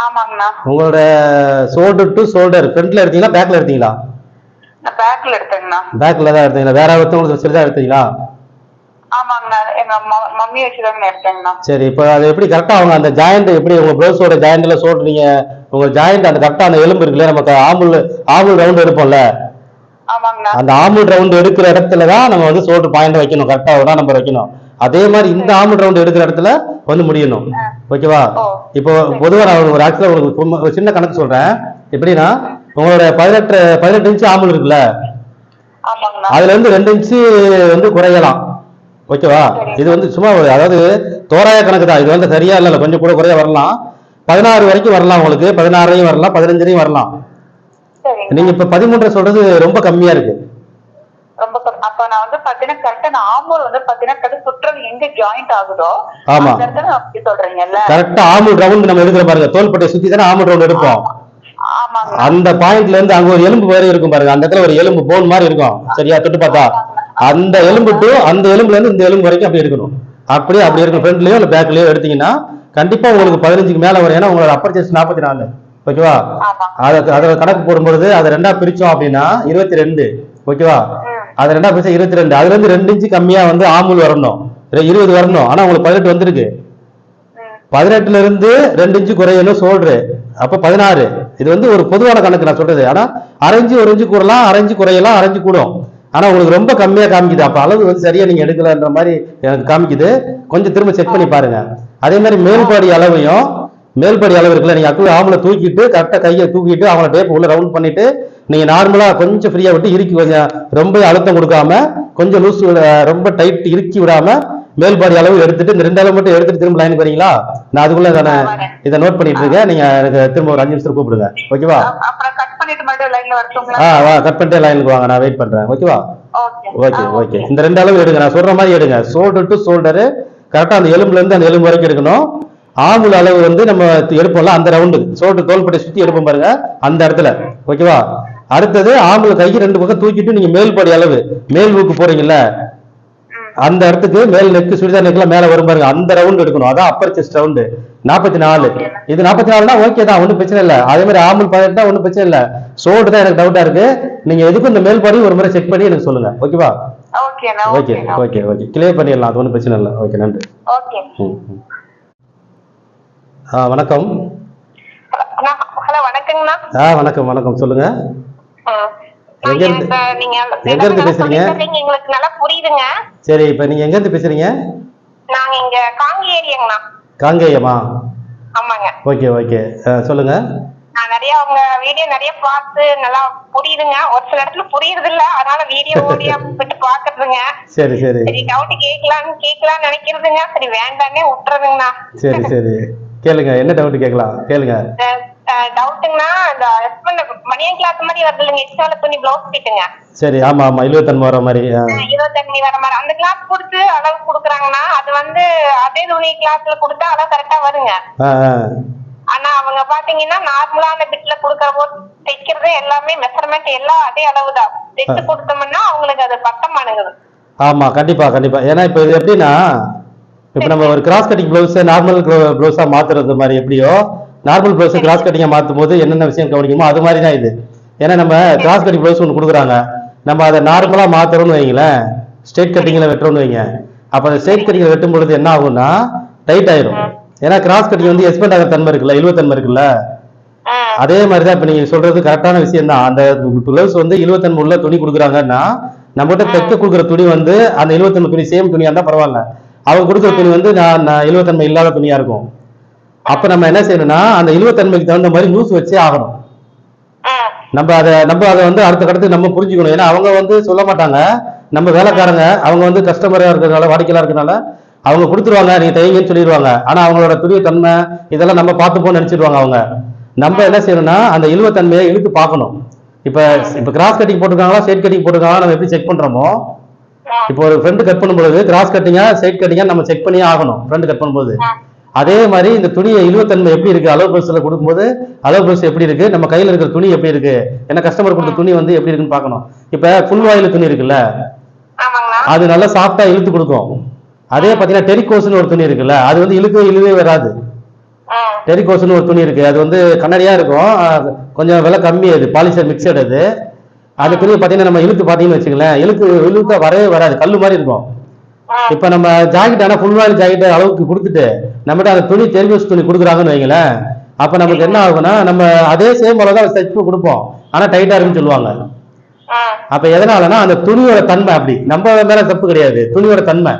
ஆமாங்கண்ணா. உங்களோட ஷோல்டர் டு ஷோல்டர் ஃப்ரண்ட்ல எடுத்தீங்களா பேக்ல எடுத்தீங்களா? நான் பேக்ல எடுத்தேங்கண்ணா. பேக்ல தான் எடுத்தீங்களா? வேற ஒருத்தவங்களுக்கு வச்சுதான் எடுத்தீங்களா? ஆமாங்கண்ணா. எங்க மம்மி வச்சுதான் எடுத்தேங்கண்ணா. சரி, இப்போ அது எப்படி கரெக்டா அவங்க அந்த ஜாயிண்ட் எப்படி உங்க ப்ளவுஸோட ஜாயிண்ட்ல ஷோல்டர் நீங்க உங்க ஜாயிண்ட் அந்த கரெக்டா அந்த எலும்பு இருக்குல்ல, நமக்கு ஆமுல் ரவுண்ட் எடுப்போம்ல, ஆமாங்கண்ணா. அந்த ஆமுல் ரவுண்ட் எடுக்கிற இடத்துல தான் நம்ம வந்து ஷோல்டர் பாயிண்ட் வைக்கணும், கரெக்டா ஒரு நம்பர் வைக்கணும். அதே மாதிரி இந்த ஆமுல் ரவுண்ட் எடுக்கிற இடத்துல வந்து முடியணும். ஓகேவா? இப்போ பொதுவா நான் ஒரு ஆக்சுவலா உங்களுக்கு ஒரு சின்ன கணக்கு சொல்றேன். எப்படின்னா, உங்களோட 18 இன்ச்சு ஆமுல் இருக்குல்ல, அதுல இருந்து 2 இன்ச்சு வந்து குறையலாம். ஓகேவா? இது வந்து சும்மா அதாவது தோராய கணக்கு தான். இது வந்து சரியா இல்ல, கொஞ்சம் கூட குறைய வரலாம். 16 வரைக்கும் வரலாம், உங்களுக்கு 16 வரலாம், 15 வரலாம். நீங்க இப்ப 13 சொல்றது ரொம்ப கம்மியா இருக்கு. அப்ப நான் வந்து பாத்தீங்கன்னா கரெக்டா நான் ஆமுல் வந்து பாத்தீங்கன்னா சுற்றது எங்க ஜாயிண்ட் ஆகுதோ ஆமா அப்படி சொல்றீங்கல்ல, கரெக்டா ஆமுல் ரவுண்ட் நம்ம எடுக்கிற பாருங்க, தோள்பட்டை சுத்தி தானே ஆமுல் ரவுண்ட் எடுப்போம். அந்த பாயிண்ட்ல இருந்து அங்க ஒரு எலும்பு வேற இருக்கும் பாருங்க, அந்த இடத்துல ஒரு எலும்பு போன் மாதிரி இருக்கும். சரியா? தொட்டு பார்த்தா அந்த எலும்பு டு அந்த எலும்புல இருந்து இந்த எலும்பு வரைக்கும் அப்படி எடுக்கணும். அப்படி இருக்கும். ஃப்ரண்ட்லயோ இல்ல பேக்லயோ எடுத்தீங்கன்னா கண்டிப்பா உங்களுக்கு 15க்கு மேல வரும். ஏன்னா உங்களோட அப்பர் செஸ்ட் 44. ஓகேவா? அதை கணக்கு போடும்போது அதை 2ஆ பிரிச்சோம் அப்படின்னா 22. ஓகேவா? அது 2ஆ பிரிச்சா 22. அதுல இருந்து 2 இன்ச்சு கம்மியா வந்து ஆமுல் வரணும், 20 வரணும். ஆனா உங்களுக்கு 18 வந்திருக்கு. 18ல இருந்து 2 இன்ச்சு குறையணும் ஷோல்டர், அப்ப 16. இது வந்து ஒரு பொதுவான கணக்கு நான் சொல்றது. ஆனா 1/2 இன்ச்சு 1 இன்ச்சு கூடலாம், 1/2 இன்ச்சு குறையலாம், 1/2 இன்ச்சு கூடும். ஆனா உங்களுக்கு ரொம்ப கம்மியா காமிக்குது. அப்ப அளவு வந்து சரியா நீங்க எடுக்கலன்ற மாதிரி எனக்கு காமிக்குது. கொஞ்சம் திரும்ப செக் பண்ணி பாருங்க. அதே மாதிரி மேல்பாடி அளவையும், மேல்படி அளவு இருக்குல்ல, நீங்க அக்குள்ள ஆம்பளை தூக்கிட்டு கரெக்டா கையை தூக்கிட்டு அவங்கள டேப் உள்ள ரவுண்ட் பண்ணிட்டு நீங்க நார்மலா கொஞ்சம் ஃப்ரீயா விட்டு இறுக்கி, கொஞ்சம் ரொம்ப அழுத்தம் கொடுக்காம கொஞ்சம் லூஸ், ரொம்ப டைட் இறுக்கி விடாம மேல்பாடி அளவு எடுத்துட்டு இந்த 2 அளவு மட்டும் எடுத்துட்டு திரும்ப லைன் வரீங்களா? நான் அதுக்குள்ள இதை நோட் பண்ணிட்டு இருக்கேன். நீங்க எனக்கு திரும்ப ஒரு 5 நிமிஷம் கூப்பிடுங்க. ஓகேவா? கட் பண்ணிட்டு லைனுக்கு வாங்க, நான் வெயிட் பண்றேன். ஓகேவா? ஓகே. இந்த 2 அளவு எடுங்க, நான் சொல்ற மாதிரி எடுங்க. ஷோல்டர் டு ஷோல்டர் கரெக்டா அந்த எலும்புல இருந்து அந்த எலும்பு வரைக்கும் எடுக்கணும். ஆமுல் அளவு வந்து நம்ம எடுப்போம்ல, அந்த ரவுண்டு ஷோல்டர் தோள்பட்டை சுத்தி எடுப்போம் பாருங்க, அந்த இடத்துல. ஓகேவா? அடுத்தது ஆமுல் கைக்கு 2 பக்கம் தூக்கிட்டு நீங்க மேல்படி அளவு, மேல் ஊக்கு போறீங்கல்ல, அந்த இடத்துக்கு மேல் நெக்கு, சுடிதார் நெக்லாம் மேல வரும் பாருங்க, அந்த ரவுண்ட் எடுக்கணும். அதான் அப்பர் செஸ்ட் ரவுண்டு 44. இது 44னா ஓகே தான், ஒன்றும் பிரச்சனை இல்லை. அதே மாதிரி ஆமுல் 18 ஒன்றும் பிரச்சனை இல்லை. ஷோல்டர் தான் எனக்கு டவுட்டா இருக்கு. நீங்க எதுக்கும் இந்த மேல்பாடி ஒரு முறை செக் பண்ணி எனக்கு சொல்லுங்க. ஓகேவா? ஓகே. கிளியர் பண்ணிடலாம், அது ஒன்றும் பிரச்சனை இல்லை. ஓகே, நன்றி. வணக்கம். ஹலோ, வணக்கங்கண்ணா. வணக்கம் சொல்லுங்க. எங்க இருந்து பேசுறீங்க? எங்களுக்கு நல்லா புரியுதுங்க. சரி, இப்ப நீங்க எங்க இருந்து பேசுறீங்க? நாங்க இங்க காங்கி ஏரியாங்கண்ணா. காங்கேயமா? ஆமாங்க. ஓகே ஓகே, சொல்லுங்க. நான் நிறைய உங்க வீடியோ நிறைய பார்த்து நல்லா புரியுதுங்க. ஒரு சில இடத்துல புரியுறது இல்ல, அதனால வீடியோ ஓடியா போட்டு பாக்குறதுங்க. சரி சரி சரி, டவுட் கேட்கலாம்னு நினைக்கிறதுங்க. சரி வேண்டானே விட்டுறதுங்கண்ணா. சரி சரி, கேளுங்க, என்ன டவுட் கேட்கலாம் கேளுங்க. டவுட்டுங்கண்ணா, இந்த ஹஸ்பண்ட் மணியன் கிளாத் மாதிரி வருது இல்லைங்க, எக்ஸ்ட்ரால துணி பிளவுஸ் கிட்டுங்க. சரி, ஆமா ஆமா, 20 வர மாதிரி. 20 வர மாதிரி அந்த கிளாத் கொடுத்து அளவு கொடுக்குறாங்கன்னா, அது வந்து அதே துணி கிளாத்ல கொடுத்தா அளவு கரெக்டா வருங்க. ஆனா அவங்க பாத்தீங்கன்னா நார்மலான பிட்ல குடுக்கற போது தைக்கிறது எல்லாமே மெஷர்மெண்ட் எல்லாம் அதே அளவுதான். தைச்சு கொடுத்தோம்னா அவங்களுக்கு அது பத்தமானுங்குது. ஆமா, கண்டிப்பா கண்டிப்பா. ஏன்னா இப்ப இது எப்படின்னா, இப்ப நம்ம ஒரு கிராஸ் கட்டிங் பிளவுஸ் நார்மல் பிளவுஸா மாத்துறது மாதிரி எப்படியோ, நார்மல் பிளவுஸ் கிராஸ் கட்டிங்கா மாத்தும் போது என்னென்ன விஷயம் கவனிக்குமோ அது மாதிரி தான் இது. ஏன்னா நம்ம கிராஸ் கட்டிங் பிளவுஸ் ஒன்று கொடுக்குறாங்க, நம்ம அதை நார்மலா மாத்துறோம்னு வைங்களேன், ஸ்ட்ரெயிட் கட்டிங்ல வெட்டுறோம்னு வைங்க. அப்ப அந்த ஸ்ட்ரெயிட் கட்டிங்ல வெட்டும் பொழுது என்ன ஆகும்னா டைட் ஆயிரும். ஏன்னா கிராஸ் கட்டிங் வந்து எக்ஸ்பெண்ட் ஆகிற தன்மை இருக்குல்ல, இழுவத்தன்மை இருக்குல்ல, அதே மாதிரிதான் இப்ப நீங்க சொல்றது கரெக்டான விஷயம் தான். அந்த பிளவுஸ் வந்து இழுவத்தன்மை உள்ள துணி கொடுக்குறாங்கன்னா, நம்மகிட்ட தைக்க கொடுக்குற துணி வந்து அந்த இழுவத்தன்மை துணி சேம் துணியா இருந்தா பரவாயில்ல, அவங்க கொடுக்குற துணி வந்து நான் இழுவத்தன்மை இல்லாத துணியா இருக்கும். அப்ப நம்ம என்ன செய்யணும்னா அந்த இழுவத்தன்மைக்கு தகுந்த மாதிரி லூஸ் வச்சே ஆகணும். நம்ம அதை வந்து அடுத்த கடத்துக்கு நம்ம புரிஞ்சுக்கணும். ஏன்னா அவங்க வந்து சொல்ல மாட்டாங்க, நம்ம வேலைக்காரங்க, அவங்க வந்து கஸ்டமரா இருக்கிறதுனால, வாடிக்கையாளர் இருக்கிறதுனால அவங்க கொடுத்துருவாங்க, நீங்க தைங்கன்னு சொல்லிடுவாங்க. ஆனா அவங்களோட துணிய தன்மை இதெல்லாம் நம்ம பார்த்துப்போம்னு நினைச்சிருவாங்க அவங்க. நம்ம என்ன செய்யணும்னா அந்த இழுவத்தன்மையை இழுத்து பார்க்கணும். இப்ப கிராஸ் கட்டிங் போட்டுருக்காங்களா ஸ்ட்ரெயிட் கட்டிங் போட்டுருக்காங்களா நம்ம எப்படி செக் பண்றோமோ, இப்போ ஒரு ஃப்ரண்ட் கட் பண்ணும்போது கிராஸ் கட்டிங்கா ஸ்ட்ரெயிட் கட்டிங்கா நம்ம செக் பண்ணியே ஆகணும் ஃப்ரண்ட் கட் பண்ணும்போது. அதே மாதிரி இந்த துணியை இழுவத்தன்மை எப்படி இருக்கு, அளவு பிளவுஸ்ல கொடுக்கும்போது அளவு பிளவுஸ் எப்படி இருக்கு, நம்ம கையில இருக்கிற துணி எப்படி இருக்கு, ஏன்னா கஸ்டமர் கொடுத்த துணி வந்து எப்படி இருக்குன்னு பார்க்கணும். இப்ப ஃபுல் வாயில் துணி இருக்குல்ல, அது நல்லா சாஃப்டா இழுத்து கொடுக்கும். அதே பாத்தீங்கன்னா டெரிகோஸ்னு ஒரு துணி இருக்குல்ல, அது வந்து இழுவே வராது. டெரிகோஸ்னு ஒரு துணி இருக்கு, அது வந்து கண்ணாடியா இருக்கும், கொஞ்சம் விலை கம்மி, அது பாலிஸ்டர் மிக்சட். அது துணி பாத்தீங்கன்னா நம்ம இழுத்து பாத்தீங்கன்னு வச்சுங்களேன், இழுக்க வரவே வராது, கல்லு மாதிரி இருக்கும். இப்ப நம்ம ஜாக்கெட் ஆனா ஃபுல் வாயில் ஜாக்கெட் அளவுக்கு கொடுத்துட்டு நம்மகிட்ட அந்த துணி டெரிகோஸ் துணி கொடுக்குறாங்கன்னு வைங்களேன், அப்ப நமக்கு என்ன ஆகும்னா நம்ம அதே சேம் அளவுதான் தைச்சு கொடுப்போம், ஆனா டைட்டா இருக்குன்னு சொல்லுவாங்க. அப்ப எதனாலனா அந்த துணியோட தன்மை அப்படி, நம்ம மேல தப்பு கிடையாது, துணியோட தன்மை.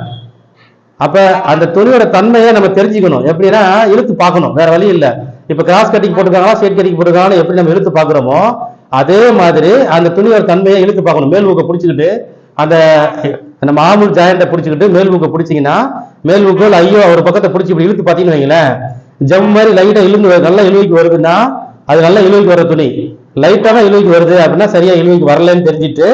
அப்ப அந்த துணியோட தன்மையை நம்ம தெரிஞ்சுக்கணும். எப்படின்னா இழுத்து பார்க்கணும், வேற வழி இல்ல. இப்ப கிராஸ் கட்டிங் போட்டுருக்காங்களா ஸ்ட்ரெயிட் கட்டிங் போட்டுருக்காங்களா எப்படி நம்ம இழுத்து பாக்குறோமோ அதே மாதிரி அந்த துணியோட தன்மையை இழுத்து பார்க்கணும். மேல் ஊக்க பிடிச்சிக்கிட்டு அந்த நம்ம ஆமுல் ஜாயிண்ட பிடிச்சிக்கிட்டு மேல் ஊக்க பிடிச்சிங்கன்னா, மேல் ஊக்க ஐயோ ஒரு பக்கத்தை பிடிச்சி இப்படி இழுத்து பார்த்தீங்கன்னு வைங்களேன், ஜம் மாதிரி லைட்டா இழுந்து நல்லா இழுவைக்கு வருதுன்னா அது நல்லா இழுவைக்கு வர துணி. லைட்டான இழுவைக்கு வருது அப்படின்னா சரியா இழுவைக்கு வரலன்னு தெரிஞ்சுட்டு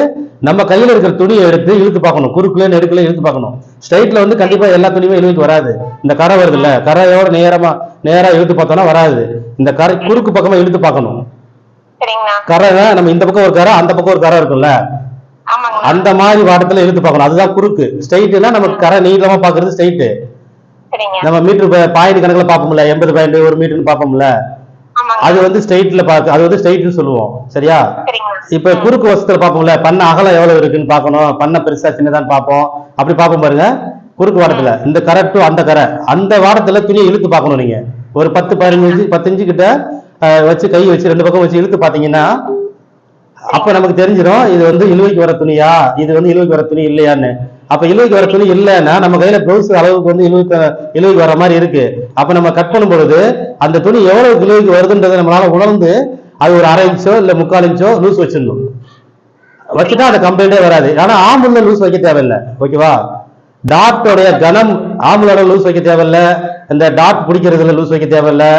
நம்ம கையில இருக்கிற துணியை எடுத்து இழுத்து பார்க்கணும். குறுக்குல நெடுக்குல இழுத்து பார்க்கணும். ஸ்ட்ரைட்ல வந்து கண்டிப்பா எல்லா துணியுமே இழுவைக்கு வராது. இந்த கரை வருது இல்ல, கரையோட நேரா இழுத்து பார்த்தோம்னா வராது. இந்த கரை குறுக்கு பக்கமா இழுத்து பார்க்கணும். கரை நம்ம இந்த பக்கம் ஒரு கரை அந்த பக்கம் ஒரு கரை இருக்கும்ல, அந்த மாதிரி வாட்டத்துல இழுத்து பார்க்கணும். அதுதான் குறுக்கு. ஸ்ட்ரைட்னா நமக்கு கரை நீளமா பாக்குறது ஸ்ட்ரைட். நம்ம மீட்டர் பாயிண்ட் கணக்குல பாப்போம்ல, 80 பாயிண்ட் 1 மீட்டர்னு பாப்போம்ல, அது வந்து ஸ்ட்ரைட்ல பாக்கு, அது வந்து ஸ்ட்ரைட்னு சொல்லுவோம். சரியா? இப்ப குறுக்கு வசத்துல பாப்போம்ல, பண்ண அகலம் எவ்வளவு இருக்குன்னு பாக்கணும், பண்ண பெருசா சின்னதான்னு பாப்போம். அப்படி பாப்போம் பாருங்க, குறுக்கு வாரத்துல இந்த கரை டு அந்த கரை, அந்த வாரத்துல துணியை இழுத்து பார்க்கணும். நீங்க ஒரு 10-15 இன்ச்சு கிட்ட வச்சு கை வச்சு 2 பக்கம் வச்சு இழுத்து பாத்தீங்கன்னா அப்ப நமக்கு தெரிஞ்சிடும் இது வந்து இழுவைக்கு வர துணியா, இது வந்து இழுவைக்கு வர துணி இல்லையான்னு. அப்ப இழுவைக்கு வர துணி இல்லைன்னா நம்ம கையில பிளவுஸ் அளவுக்கு வந்து இழுவைக்கு வர மாதிரி இருக்கு. அப்ப நம்ம கட் பண்ணும் பொழுது அந்த துணி எவ்வளவு இழுவைக்கு வருதுன்றதை நம்மளால உணர்ந்து அது ஒரு 1/2 இன்ச்சோ இல்ல 3/4 இன்ச்சோ லூஸ் வச்சிடணும். வச்சுட்டா அந்த கம்ப்ளைண்டே வராது. ஆனா ஆம்புல லூஸ் வைக்க தேவையில்லை. ஓகேவா? டாட்டோடைய கனம் ஆம்புலோட லூஸ் வைக்க தேவையில்லை, இந்த டாட் பிடிக்கிறதுல லூஸ் வைக்க தேவையில்லை,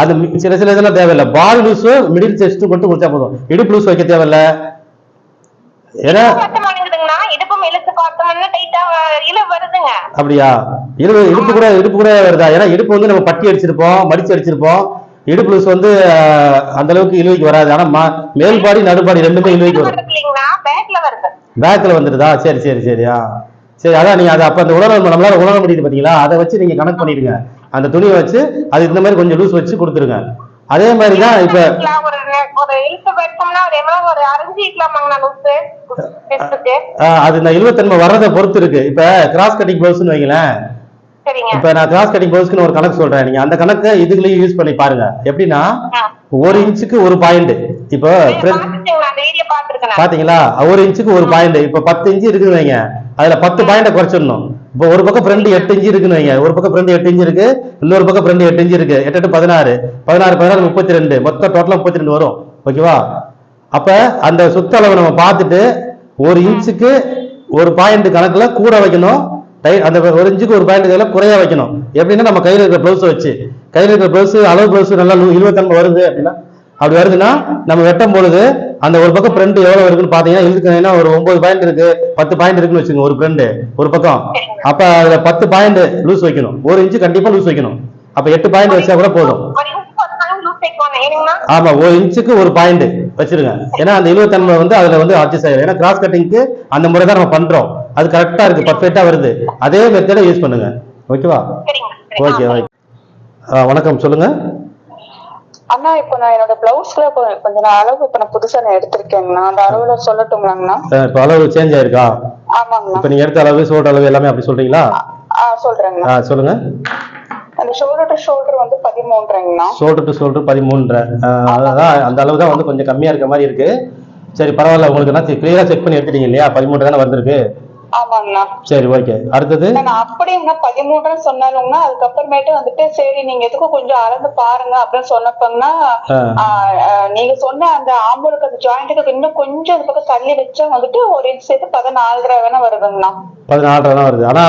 அது சில இதெல்லாம் தேவையில்லை. பால் லூஸ் மிடில் செஸ்ட் மட்டும் கொடுத்தா போதும், இடுப்பு லூஸ் வைக்க தேவையில்லை. ஏன்னா அப்படியா, இடுப்பு கூட வருதா? ஏன்னா இடுப்பு வந்து நம்ம பட்டி அடிச்சிருப்போம், மடிச்சு அடிச்சிருப்போம். இடுப்பு லூஸ் வந்து அந்த அளவுக்கு இழுவைக்கு வராது. ஆனா மேல்பாடி நடுப்பாடி ரெண்டுமே இழுவைக்கு வரும். பேக்ல வந்துருதா? சரி சரி சரியா சரி. அதான் நீங்க அதை அப்ப அந்த நம்மளால உணர முடியுது பாத்தீங்களா, அதை வச்சு நீங்க கனெக்ட் பண்ணிடுங்க. அந்த துணியை வச்சு அது இந்த மாதிரி கொஞ்சம் லூஸ் வச்சு கொடுத்துருங்க. அதே மாதிரிதான் இப்ப அது இந்த இழுவத்தன்மை வர்றதை பொறுத்து இருக்கு. இப்ப கிராஸ் கட்டிங் பிளவுஸ்னு வைங்களேன், இப்ப நான் கிராஸ் கட்டிங் பிளவுஸ்க்கு ஒரு கணக்கு சொல்றேன், நீங்க அந்த கணக்கை இதுலயும் யூஸ் பண்ணி பாருங்க. எப்படின்னா 1 இன்ச்சுக்கு 1 பாயிண்ட். இப்போ பாத்தீங்களா 1 இன்ச்சுக்கு 1 பாயிண்ட். இப்ப 10 இன்ச்சு இருக்குன்னு வைங்க, அதுல 10 பாயிண்ட குறைச்சிடணும். இப்போ ஒரு பக்கம் ஃப்ரண்ட் 8 இன்ச்சு இருக்குன்னு வைங்க, ஒரு பக்கம் ஃப்ரண்ட் 8 இன்ச்சு இருக்கு, இன்னொரு பக்கம் ஃப்ரண்ட் 8 இன்ச்சு இருக்கு, 8 8 16 16 16 32, மொத்தம் டோட்டலா 32 வரும். ஓகேவா? அப்ப அந்த சுத்த அளவு நம்ம பார்த்துட்டு 1 இன்ச்சுக்கு ஒரு பாயிண்ட் கணக்குல கூட வைக்கணும், அந்த 1 இன்ச்சுக்கு ஒரு பாயிண்ட் குறையா வைக்கணும். எப்படின்னா நம்ம கையில இருக்கிற பிளவுஸ் வச்சு, கையில இருக்கிற பிளவுஸ் அளவு பிளவுஸ் நல்லா 25 வருது அப்படின்னா, அப்படி வருதுன்னா நம்ம வெட்டும் பொழுது அந்த ஒரு பக்கம் ஃப்ரண்ட் எவ்வளவு இருக்குன்னு பாத்தீங்கன்னா, இதுக்கு ஒரு 9 பாயிண்ட் இருக்கு, 10 பாயிண்ட் இருக்குன்னு வச்சுங்க ஒரு ஃப்ரண்ட் ஒரு பக்கம். அப்ப அதுல 10 பாயிண்ட் லூஸ் வைக்கணும், 1 இன்ச்சு கண்டிப்பா லூஸ் வைக்கணும். அப்ப 8 பாயிண்ட் வச்சா கூட போதும். ஆமா, 1 இன்ச்சுக்கு ஒரு பாயிண்ட் வச்சிருங்க. ஏன்னா அந்த 25 வந்து அதுல வந்து அட்ஜஸ்ட் ஆயிடும். ஏன்னா கிராஸ் கட்டிங்க்கு அந்த முறை தான் நம்ம பண்றோம், அது கரெக்டா இருக்கு, பர்ஃபெக்டா வருது. அதே மெத்தட யூஸ் பண்ணுங்க. ஓகேவா? Okay okay. வணக்கம், சொல்லுங்க அண்ணா. இப்போ நான் என்னோட பிளவுஸ்ல கொஞ்சம் அளவு இப்ப நான் புதுசா எடுத்திருக்கேங்கண்ணா, அந்த அளவுல சொல்லட்டுங்களாங்கண்ணா? இப்ப அளவு சேஞ்ச் ஆயிருக்கா? ஆமாங்கண்ணா. இப்ப நீங்க எடுத்த அளவு ஷோல்டர் அளவு எல்லாமே அப்படி சொல்றீங்களா? சொல்றேங்கண்ணா. சொல்லுங்க. அந்த ஷோல்டர் டு ஷோல்டர் வந்து 13ங்கண்ணா. Shoulder to shoulder 13. அதான் அந்த அளவு தான் வந்து கொஞ்சம் கம்மியா இருக்க மாதிரி இருக்கு. சரி, பரவாயில்ல. உங்களுக்கு என்ன கிளியரா செக் பண்ணி எடுத்துட்டீங்க இல்லையா? 13 தானே வந்திருக்கு. ஆமாங்கண்ணா. சரி, ஓகே. அடுத்தது அப்படின்னா 13 சொன்னாலும்னா அதுக்கப்புறமேட்டு வந்துட்டு சரி நீங்க எதுக்கும் கொஞ்சம் அளந்து பாருங்க அப்படின்னு சொன்னப்பங்கன்னா, நீங்க சொன்ன அந்த ஆம்பளுக்கு அந்த ஜாயிண்ட்டுக்கு இன்னும் கொஞ்சம் அந்த பக்கம் தள்ளி வச்சா வந்துட்டு 1 இன்ச் சேர்த்து 14.5 வேணா வருதுங்கண்ணா. 14 தான் வருது. ஆனா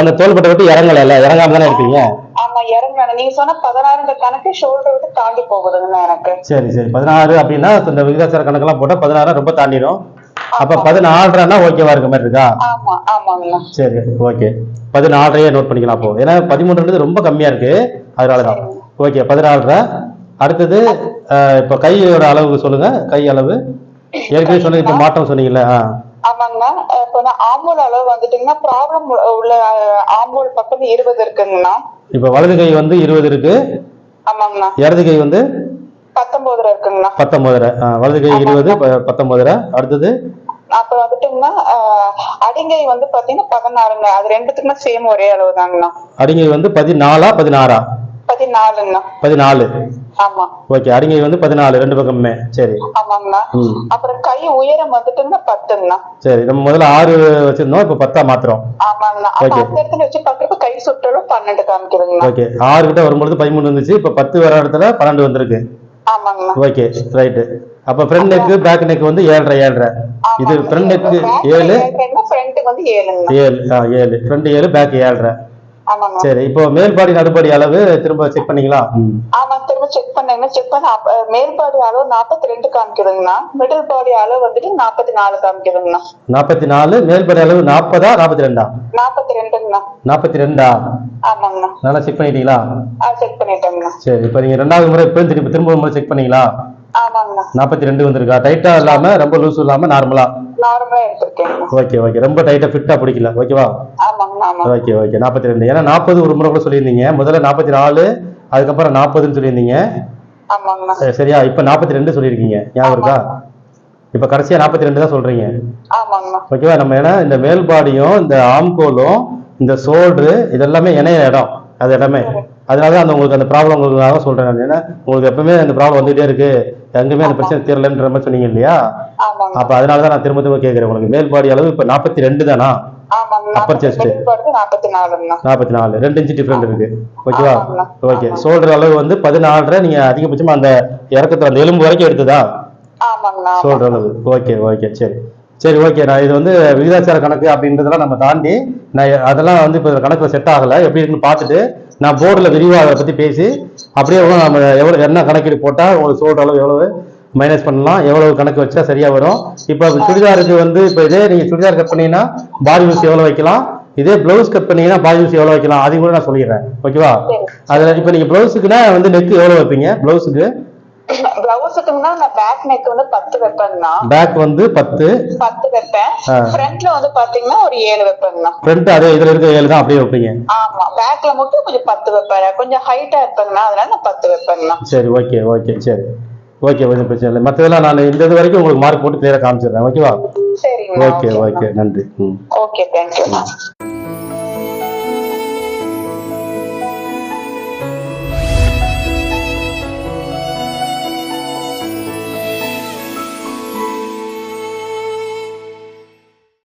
அந்த தோள்பட்டை விட்டு இறங்கல, இறங்காம தானே இருப்பீங்க? ஆமா, இறங்கணும். நீங்க சொன்ன 16 கணக்கு ஷோல்டர் விட்டு தாண்டி போகுதுங்கண்ணா எனக்கு. சரி சரி, 16 அப்படின்னா இந்த விகிதாச்சார கணக்கெல்லாம் போட்டா 16 ரொம்ப தாண்டிடும். அப்ப 14 ஓகேவா இருக்க மாதிரி இருக்கா? ஆமா ஆமாங்கண்ணா. சரி, ஓகே. 14 நோட் பண்ணிக்கலாம் அப்போ. ஏன்னா 13 ரொம்ப கம்மியா இருக்கு, அதனாலதான். ஓகே, 14. அடுத்தது இப்ப கையோட அளவுக்கு சொல்லுங்க. கை அளவு ஏற்கனவே சொன்னீங்க, இப்ப மாற்றம் சொன்னீங்கல்ல? ஆமாங்கண்ணா. இப்ப ஆம்பூல் அளவு வந்துட்டீங்கன்னா ப்ராப்ளம் உள்ள ஆம்பூல் பக்கம் 20 இருக்குங்கண்ணா. இப்ப வலது கை வந்து 20 இருக்கு. ஆமாங்கண்ணா. இடது கை வந்து 19 இருக்குங்கண்ணா. 19. வலது கை 20, 19. அடுத்தது அப்ப வந்துட்டுங்கன்னா அடிங்கை வந்து பாத்தீங்கன்னா 16ங்க. அது ரெண்டுத்துக்குமே சேம் ஒரே அளவு தாங்கண்ணா. அடிங்கை வந்து 14 16? 14ங்கண்ணா. 14. ஆமா. ஓகே, அடிங்கை வந்து 14 ரெண்டு பக்கமுமே. சரி. ஆமாங்கண்ணா. அப்புறம் கை உயரம் வந்துட்டுங்கன்னா 10ங்கண்ணா. சரி, நம்ம முதல்ல 6 வச்சிருந்தோம், இப்ப 10 மாத்திரம். ஆமாங்கண்ணா. அந்த இடத்துல வச்சு பாக்குறப்ப கை சுற்றலும் 12 காமிக்குதுங்கண்ணா. ஓகே, 6 கிட்ட வரும்போது 13 இருந்துச்சு, இப்ப 10 வர இடத்துல 12 வந்திருக்கு. ஆமாங்கண்ணா. Okay, right. அப்ப ஃப்ரண்ட் நெக் பேக் நெக் வந்து 7.5. இது ஃப்ரண்ட் நெக் 7, ஃப்ரண்ட் வந்து 7ங்கண்ணா. 7 ஃப்ரண்ட் 7 பேக் 7. ஆமாங்க. சரி, இப்போ மேல்பாடி நடுப்பாடி அளவு திரும்ப செக் பண்ணீங்களா? ஆமா, திரும்ப செக் பண்ணீங்கன்னா செக் பண்ண மேல்பாடி அளவு 42 காமிக்குதுங்கண்ணா. மிடில் பாடி அளவு வந்துட்டு 44 காமிக்குதுங்கண்ணா. 44. மேல்பாடி அளவு 40 42? 42ங்கண்ணா. 42? ஆமாங்கண்ணா. நல்லா செக் பண்ணிட்டீங்களா? செக் பண்ணிட்டேங்கண்ணா. சரி, இப்போ நீங்க ரெண்டாவது முறை இப்போ திரும்ப முறை செக் பண்ணீங்களா? ஆமாங்கண்ணா. 42 வந்திருக்கா? டைட்டா இல்லாம ரொம்ப லூஸ் இல்லாம நார்மலா எடுத்திருக்கேன். ஓகே ஓகே, ரொம்ப டைட்டா ஃபிட்டா பிடிக்கல. ஓகேவா? Okay okay. 42. ஏன்னா 40 ஒரு முறை கூட சொல்லியிருந்தீங்க. முதல்ல 44, அதுக்கப்புறம் 40ன்னு சொல்லியிருந்தீங்க. சரியா? இப்ப 42 சொல்லியிருக்கீங்க, ஞாபகம் இருக்கா? இப்ப கடைசியா 42 தான் சொல்றீங்க. ஓகேவா? நம்ம ஏன்னா இந்த மேல்பாடியும் இந்த ஆம்கோலும் இந்த ஷோல்டரு இதெல்லாமே இணைய இடம், அது இடமே. அதனாலதான் அந்த உங்களுக்கு அந்த ப்ராப்ளம் உங்களுக்காக சொல்றேன். ஏன்னா உங்களுக்கு எப்பவுமே அந்த ப்ராப்ளம் வந்துட்டே இருக்கு, எங்குமே அந்த பிரச்சனை தீரலன்ற மாதிரி சொன்னீங்க இல்லையா? அப்ப அதனாலதான் நான் திரும்ப கேட்கிறேன். உங்களுக்கு மேல்பாடி அளவு இப்ப 42 தானா? அப்பர் செஸ்ட் 44, 2 இன்ச் டிஃபரெண்ட் இருக்கு. ஓகேவா? ஓகே. ஷோல்டர் அளவு வந்து 14. நீங்க அதிகபட்சமா அந்த இறக்கத்துல அந்த எலும்பு வரைக்கும் எடுத்ததா ஷோல்டர் அளவு? ஓகே ஓகே, சரி சரி, ஓகே. நான் இது வந்து விகிதாச்சார கணக்கு அப்படின்றதெல்லாம் நம்ம தாண்டி நான் அதெல்லாம் வந்து இப்போ கணக்குல செட் ஆகலை, எப்படி இருக்குன்னு பார்த்துட்டு நான் போர்டில் விரிவாக அதை பற்றி பேசி அப்படியே நம்ம எவ்வளோ என்ன கணக்கீடு போட்டால் உங்களுக்கு ஷோல்டர் அளவு எவ்வளவு மைனஸ் பண்ணலாம், எவ்வளவு கணக்கு வச்சா சரியா வரும். இப்போ சுடிதாருக்கு வந்து இப்போ இதே நீங்க சுடிதார் கட் பண்ணீங்கன்னா பாடி யூஸ் எவ்வளவு வைக்கலாம், இதே பிளவுஸ் கட் பண்ணீங்கன்னா பாடி யூஸ் எவ்வளவு வைக்கலாம், அதையும் கூட நான் சொல்லிடுறேன். ஓகேவா? அதுல இப்போ நீங்க பிளவுஸுக்குன்னா வந்து நெக் எவ்வளவு வைப்பீங்க? பிளவுஸுக்கு நான் பேக் நெக் வந்து 10 வைப்பேன்னா. பேக் வந்து 10 வைப்பேன். ஃப்ரண்ட்ல வந்து பாத்தீங்கன்னா ஒரு 7 வைப்பேன்னா. ஃப்ரண்ட் அதே இதுல இருக்க 7 தான் அப்படியே வைப்பீங்க? ஆமா, பேக்ல மட்டும் கொஞ்சம் 10 வைப்பேன். கொஞ்சம் ஹைட்டா இருப்பேன்னா அதனால நான் 10 வைப்பேன்னா. சரி, ஓகே ஓகே, சரி ஓகே, கொஞ்சம் பிரச்சனை இல்லை. மற்றதெல்லாம் நான் இந்த இது வரைக்கும் உங்களுக்கு மார்க் போட்டு கிளியரா காமிச்சிடுறேன். ஓகேவா? சரி, ஓகே ஓகே, நன்றி. Okay, thank you.